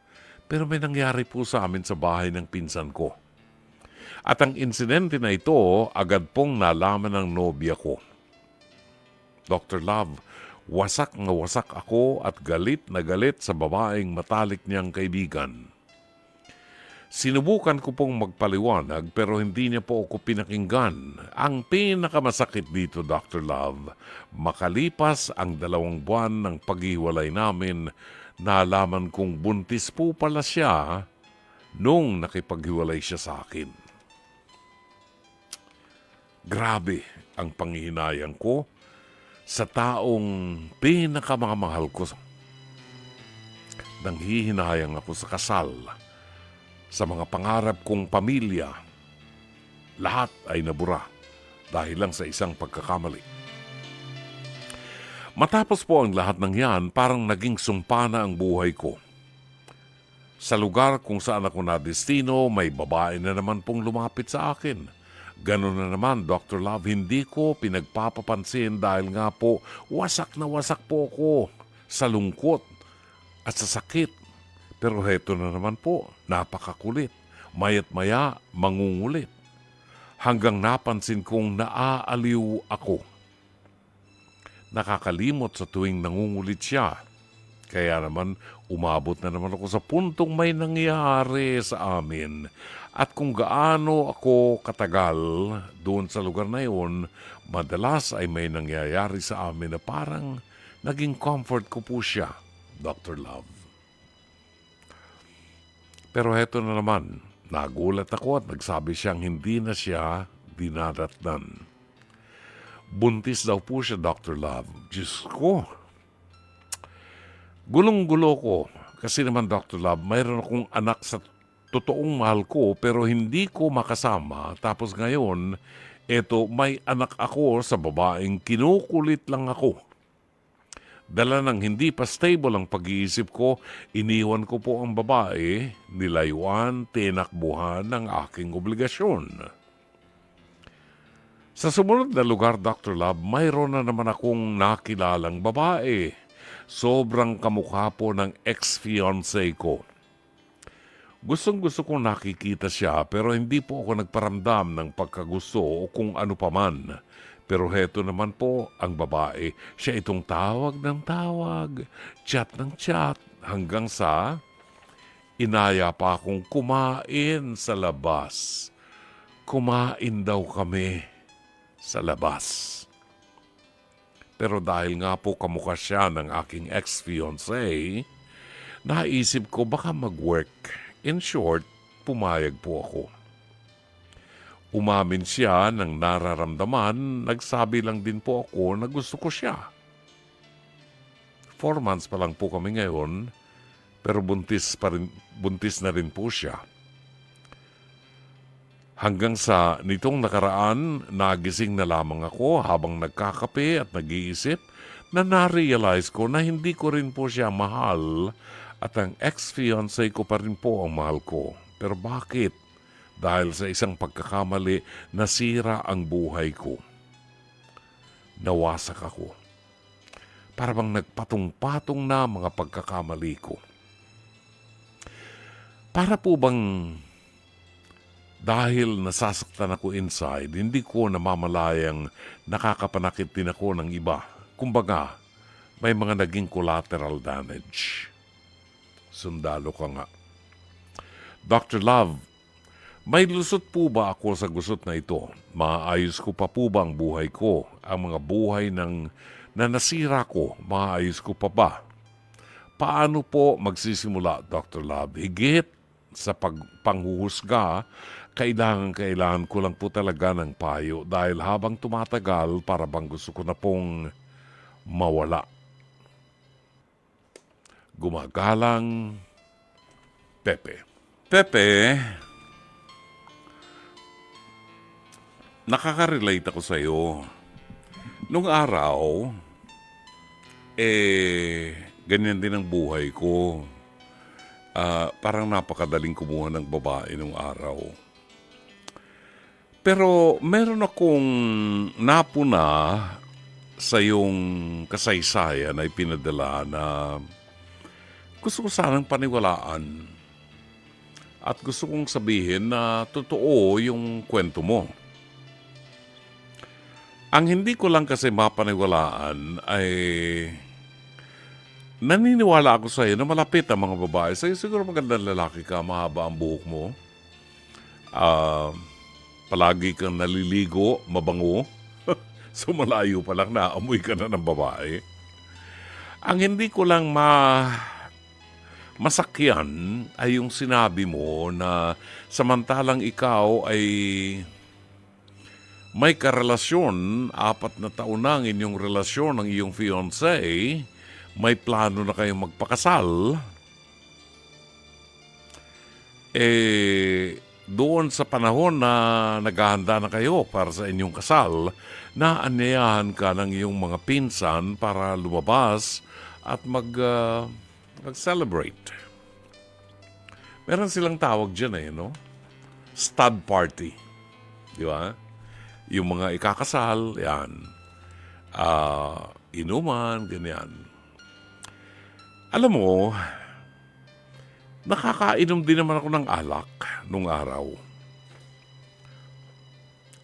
Speaker 1: pero may nangyari po sa amin sa bahay ng pinsan ko. At ang insidente na ito, agad pong nalaman ng nobya ko. Dr. Love, wasak na wasak ako at galit na galit sa babaeng matalik niyang kaibigan. Sinubukan ko pong magpaliwanag pero hindi niya po ako pinakinggan. Ang pinakamasakit dito, Dr. Love, makalipas ang 2 buwan ng paghiwalay namin, nalaman kong buntis po pala siya nung nakipaghiwalay siya sa akin. Grabe ang panghihinayang ko sa taong pinakamamahal ko. Nanghihinayang ako sa kasal, sa mga pangarap kong pamilya. Lahat ay nabura dahil lang sa isang pagkakamali. Matapos po ang lahat ng yan, parang naging sumpa na ang buhay ko. Sa lugar kung saan ako nadestino, may babae na naman pong lumapit sa akin. Ganun na naman, Dr. Love, hindi ko pinagpapapansin dahil nga po wasak na wasak po ako sa lungkot at sa sakit. Pero heto na naman po, napakakulit, maya't maya mangungulit. Hanggang napansin kong naaaliw ako. Nakakalimot sa tuwing nangungulit siya. Kaya naman umabot na naman ako sa puntong may nangyari sa amin. At kung gaano ako katagal doon sa lugar na yun, madalas ay may nangyayari sa amin na parang naging comfort ko po siya, Dr. Love. Pero heto na naman, nagulat ako at nagsabi siyang hindi na siya dinadatnan. Buntis daw po siya, Dr. Love. Diyos ko! Gulong-gulo ko. Kasi naman, Dr. Love, mayroon akong anak sa totoong mahal ko pero hindi ko makasama. Tapos ngayon, eto, may anak ako sa babaeng kinukulit lang ako. Dala ng hindi pa stable ang pag-iisip ko, iniwan ko po ang babae, nilayuan, tinakbuhan ng aking obligasyon. Sa sumunod na lugar, Dr. Love, mayroon na naman akong nakilalang babae. Sobrang kamukha po ng ex-fiancé ko. Gustong-gusto kong nakikita siya pero hindi po ako nagparamdam ng pagkagusto o kung ano paman. Pero heto naman po ang babae. Siya itong tawag ng tawag, chat ng chat, hanggang sa inaya pa akong kumain sa labas. Kumain daw kami sa labas. Pero dahil nga po kamukha siya ng aking ex-fiancé, naisip ko baka mag-work. In short, pumayag po ako. Umamin siya ng nararamdaman, nagsabi lang din po ako na gusto ko siya. 4 months pa lang po kami ngayon, pero buntis na rin po siya. Hanggang sa nitong nakaraan, nagising na lamang ako habang nagkakape at nag-iisip na na-realize ko na hindi ko rin po siya mahal at ang ex-fiancé ko pa rin po ang mahal ko. Pero bakit? Dahil sa isang pagkakamali, nasira ang buhay ko. Nawasak ako. Para bang nagpatong-patong na mga pagkakamali ko. Para po bang dahil nasasaktan ako inside, hindi ko namamalayang nakakapanakit din ako ng iba. Kumbaga, may mga naging collateral damage. Sundalo ka nga. Dr. Love, may lusot po ba ako sa gusot na ito? Maayos ko pa po ba ang buhay ko? Ang mga buhay na nasira ko, maayos ko pa ba? Paano po magsisimula, Dr. Love? Higit sa panghuhusga, kailangan ko lang po talaga ng payo dahil habang tumatagal, para bang gusto ko na pong mawala. Gumagalang Pepe. Pepe, nakaka-relate ako sa'yo. Nung araw, ganyan din ang buhay ko. Parang napakadaling kumuha ng babae nung araw. Pero meron akong napuna sa iyong kasaysayan ay pinadala na gusto ko sanang paniwalaan. At gusto kong sabihin na totoo yung kwento mo. Ang hindi ko lang kasi mapaniwalaan ay naniniwala ako sa iyo na malapit ang mga babae. Sa'yo siguro magandang lalaki ka, mahaba ang buhok mo. Palagi kang naliligo, mabango. So malayo pa lang naamoy ka na ng babae. Ang hindi ko lang masakyan ay yung sinabi mo na samantalang ikaw ay may karelasyon, 4 na taon na ang inyong relasyon ng iyong fiancé, may plano na kayong magpakasal, doon sa panahon na naghahanda na kayo para sa inyong kasal, naanyayahan ka ng iyong mga pinsan para lumabas at mag-celebrate. Meron silang tawag dyan no? Stud party. Di ba? Yung mga ikakasal, yan. Inuman, ganyan. Alam mo, nakakainom din naman ako ng alak nung araw.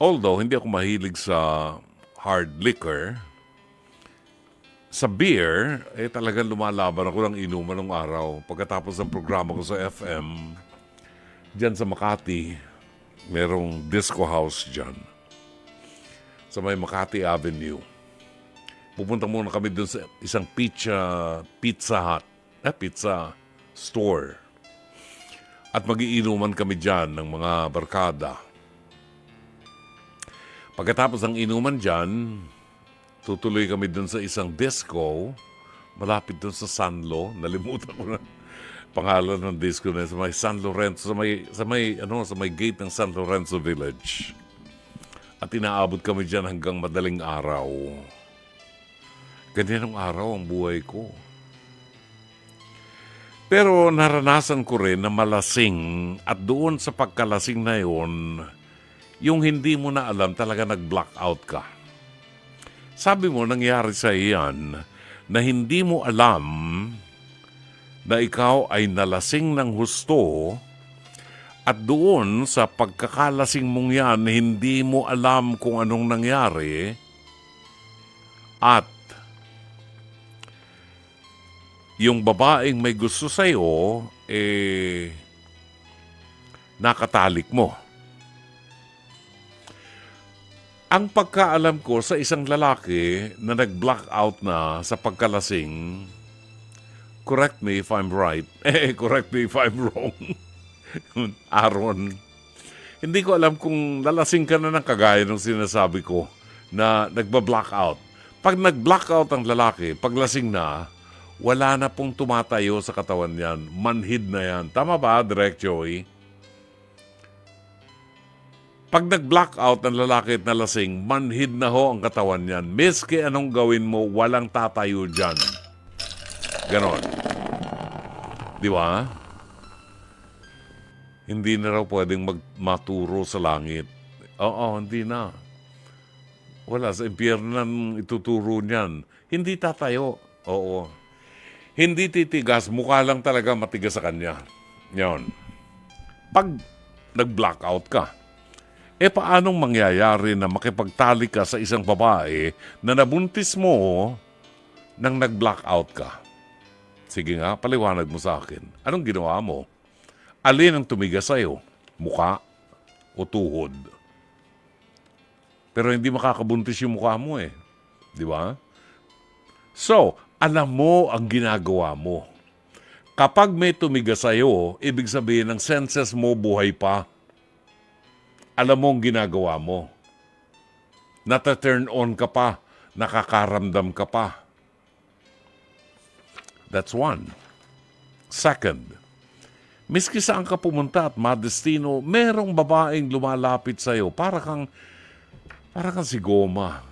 Speaker 1: Although, hindi ako mahilig sa hard liquor, sa beer, talagang lumalaban ako ng inuman nung araw. Pagkatapos ng programa ko sa FM, dyan sa Makati, merong disco house dyan. Sa may Makati Avenue. Pupunta muna kami dun sa isang pizza store. At magiinuman kami dyan ng mga barkada. Pagkatapos ng inuman dyan, tutuloy kami dun sa isang disco, malapit dun sa Sanlo. Nalimutan ko na pangalan ng disco na sa may San Lorenzo, sa may gate ng San Lorenzo Village. At inaabot kami dyan hanggang madaling araw. Ganyan ang araw ang buhay ko. Pero naranasan ko rin na malasing at doon sa pagkalasing na yon, yung hindi mo na alam talaga nag-blackout ka. Sabi mo nangyari sa iyan na hindi mo alam na ikaw ay nalasing ng husto. At doon sa pagkakalasing mong yan, hindi mo alam kung anong nangyari. At yung babaeng may gusto sa'yo, nakatalik mo. Ang pagkaalam ko sa isang lalaki na nag-blackout na sa pagkalasing, correct me if I'm right, correct me if I'm wrong, Aaron, hindi ko alam kung lalasing ka na ng kagaya ng sinasabi ko na nagba-blackout. Pag nag-blackout ang lalaki, pag lasing na, wala na pong tumatayo sa katawan yan. Manhid na yan. Tama ba, Direk Joey? Pag nag-blackout ang lalaki at nalasing, manhid na ho ang katawan yan. Miski anong gawin mo, walang tatayo dyan. Ganon. Di ba? Hindi na raw pwedeng maturo sa langit. Oo, hindi na. Wala, sa impyerno nang ituturo niyan. Hindi tatayo. Oo. Hindi titigas, mukha lang talaga matigas sa kanya. Yan. Pag nag-blackout ka, paanong mangyayari na makipagtali ka sa isang babae na nabuntis mo nang nag-blackout ka? Sige nga, paliwanag mo sa akin. Anong ginawa mo? Alin ang tumigas sa'yo? Mukha o tuhod? Pero hindi makakabuntis yung mukha mo Di ba? So, alam mo ang ginagawa mo. Kapag may tumigas sa'yo, ibig sabihin ng senses mo buhay pa. alam mo ang ginagawa mo. Nata-turn on ka pa, nakakaramdam ka pa. That's one. Second, miski saan ka pumunta at madestino, merong babaeng lumalapit sa'yo. Para kang si Goma.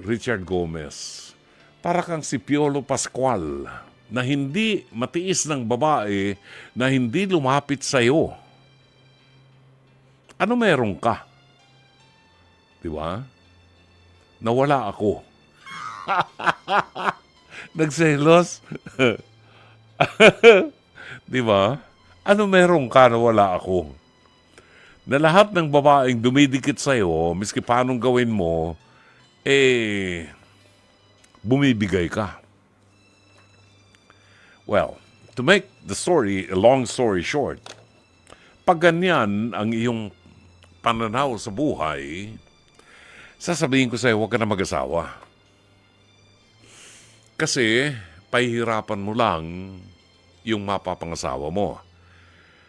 Speaker 1: Richard Gomez. Para kang si Piolo Pascual na hindi matiis ng babae na hindi lumapit sa'yo. Ano meron ka? Di ba? Nawala ako. Nagselos? Di ba? Ano meron ka na wala ako? Na lahat ng babaeng dumidikit sa'yo, miski paanong gawin mo, bumibigay ka. Well, to make the story, a long story short, pag ganyan ang iyong pananaw sa buhay, sasabihin ko sa'yo, huwag ka na mag-asawa. Kasi, pahihirapan mo lang yung mapapangasawa mo.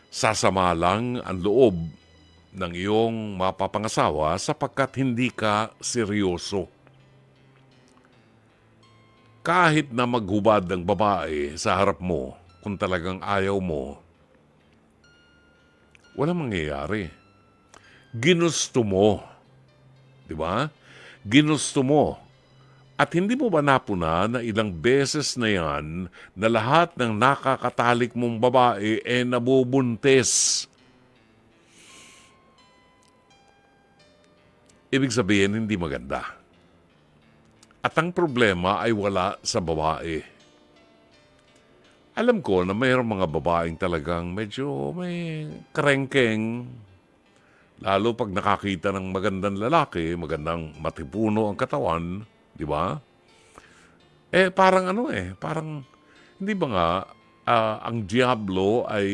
Speaker 1: Sasama lang ang loob ng iyong mapapangasawa sapagkat hindi ka seryoso. Kahit na maghubad ng babae sa harap mo, kung talagang ayaw mo, walang mangyayari. Ginusto mo. Di ba? Ginusto mo. At hindi mo ba napuna na ilang beses na yan na lahat ng nakakatalik mong babae nabubuntis? Ibig sabihin, hindi maganda. At ang problema ay wala sa babae. Alam ko na mayroong mga babaeng talagang medyo may karengkeng. Lalo pag nakakita ng magandang lalaki, magandang matipuno ang katawan, di ba? Parang parang, hindi ba nga, ang diablo ay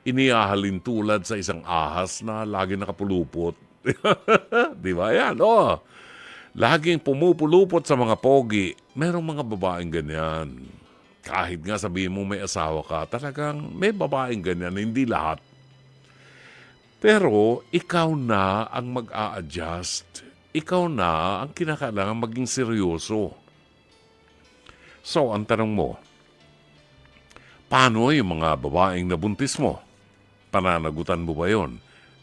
Speaker 1: iniahalin tulad sa isang ahas na lagi nakapulupot. Di ba? Yan, laging pumupulupot sa mga pogi. Merong mga babaeng ganyan. Kahit nga sabihin mo may asawa ka, talagang may babaeng ganyan, hindi lahat. Pero ikaw na ang mag-a-adjust. Ikaw na ang kinakailangan maging seryoso. So, ang tanong mo, paano yung mga babaeng nabuntis mo? Pananagutan mo ba yon?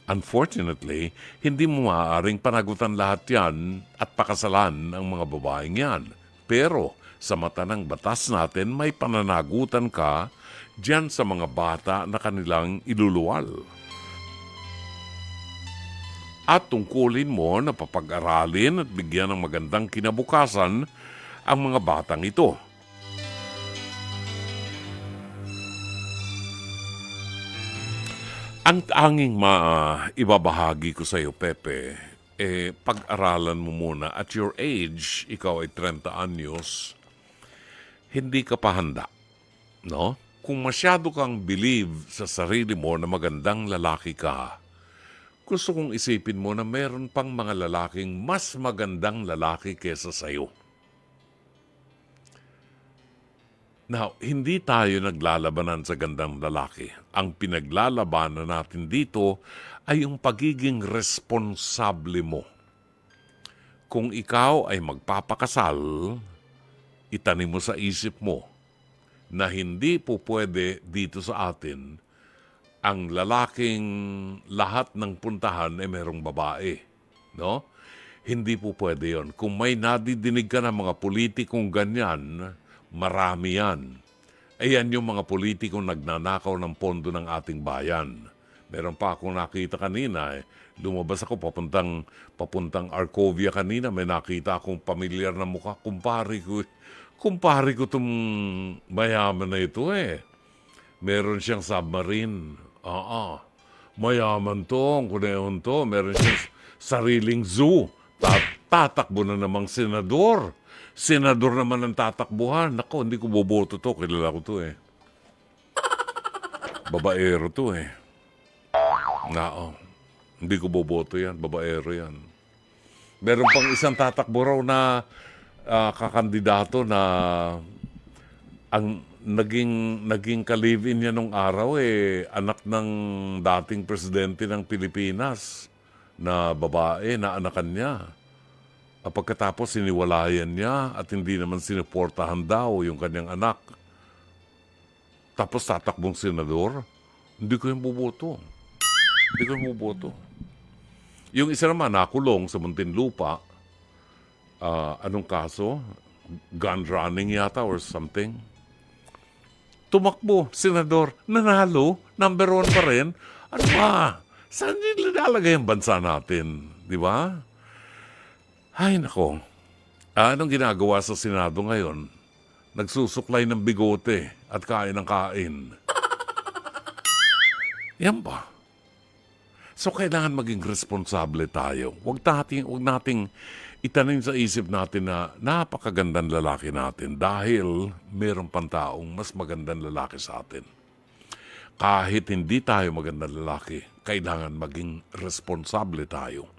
Speaker 1: Unfortunately, hindi mo maaaring panagutan lahat yan at pakasalan ang mga babaeng yan. Pero sa mata ng batas natin, may pananagutan ka dyan sa mga bata na kanilang iluluwal. At tungkulin mo na papag-aralin at bigyan ng magandang kinabukasan ang mga batang ito. Ang tanging ibabahagi ko sa iyo, Pepe, pag-aralan mo muna. At your age, ikaw ay 30 anyos, hindi ka pa handa. No? Kung masyado kang believe sa sarili mo na magandang lalaki ka, gusto kong isipin mo na meron pang mga lalaking mas magandang lalaki kesa sa'yo. Now, hindi tayo naglalabanan sa gandang lalaki. Ang pinaglalabanan natin dito ay yung pagiging responsable mo. Kung ikaw ay magpapakasal, itanim mo sa isip mo na hindi po pwede dito sa atin ang lalaking lahat ng puntahan ay merong babae. No? Hindi po pwede yon. Kung may nadidinig ka ng mga politikong ganyan, marami yan. Ayan yung mga politikong nagnanakaw ng pondo ng ating bayan. Meron pa akong nakita kanina. Lumabas ako papuntang Arcovia kanina. May nakita akong pamilyar na mukha. Kumpare ko itong mayaman na ito Meron siyang submarine. Mayaman to, ang kunehon to. Meron siyang sariling zoo. Tatakbo na namang senador. Senador naman ang tatakbuhan. Nako, hindi ko boboto to. Kilala ko to Babaero to Hindi ko boboto yan. Babaero yan. Meron pang isang tatakbo raw na kakandidato na ang naging ka-live-in niya nung araw anak ng dating presidente ng Pilipinas. na babae na anakan niya. At pagkatapos siniwalayan niya at hindi naman sinuportahan daw yung kanyang anak. Tapos tatakbong senador, hindi ko yung buboto. Hindi ko yung buboto. Yung isa naman nakulong sa Muntinlupa, anong kaso? Gun running yata or something. Tumakbo, senador, nanalo, number 1 pa rin. Ano ba? Saan nilalagay ang bansa natin? Di ba? Ay, nako. Anong ginagawa sa Senado ngayon? Nagsusuklay ng bigote at kain ng kain. Yan ba? So, kailangan maging responsable tayo. Huwag nating itanim sa isip natin na napakagandang lalaki natin dahil meron pang taong mas magandang lalaki sa atin. Kahit hindi tayo magandang lalaki, kailangan maging responsable tayo.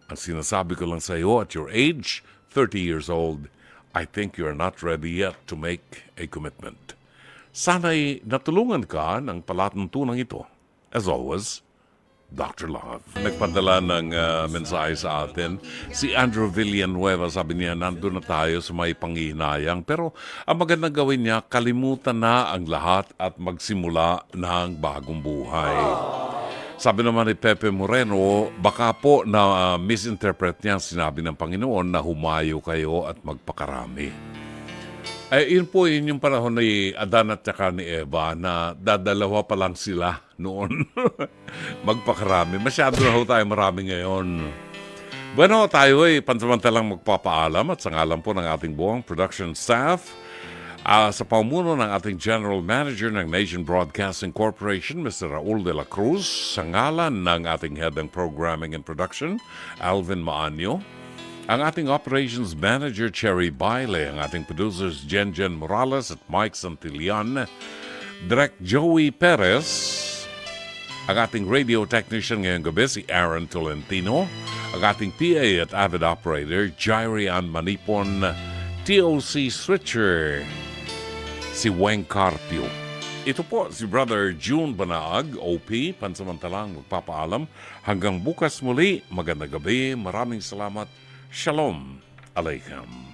Speaker 1: Ang sinasabi ko lang sa iyo, at your age, 30 years old, I think you're not ready yet to make a commitment. Sana'y natulungan ka ng palatuntunang ito. As always, Dr. Love. Nagpadala ng mensahe sa atin. Si Andrew Villanueva, sabi niya, nandun na tayo sa may panghihinayang. Pero ang magandang gawin niya, kalimutan na ang lahat at magsimula ng bagong buhay. Sabi naman ni Pepe Moreno, baka po na misinterpret niya ang sinabi ng Panginoon na humayo kayo at magpakarami. Yun po, yun yung panahon ni Adan at saka ni Eva na dadalawa pa lang sila noon. Magpakarami. Masyado na ho tayo marami ngayon. Bueno, tayo ay pansamantalang magpapaalam at sa ngalan po ng ating buong production staff, sa pamuno ng ating General Manager ng Nation Broadcasting Corporation, Mr. Raul de la Cruz, sa ngalan ng ating Head ng Programming and Production, Alvin Maanyo, ang ating Operations Manager, Cherry Baile, ang ating producers, Jen Morales at Mike Santillan, Direk Joey Perez, ang ating radio technician ngayong gabi, si Aaron Tolentino, ang ating PA at avid operator, Jairian Manipon, TOC Switcher, si Weng Carpio. Ito po si Brother June Banaag, OP, pansamantalang magpapaalam. Hanggang bukas muli, magandang gabi, maraming salamat. Shalom Aleichem.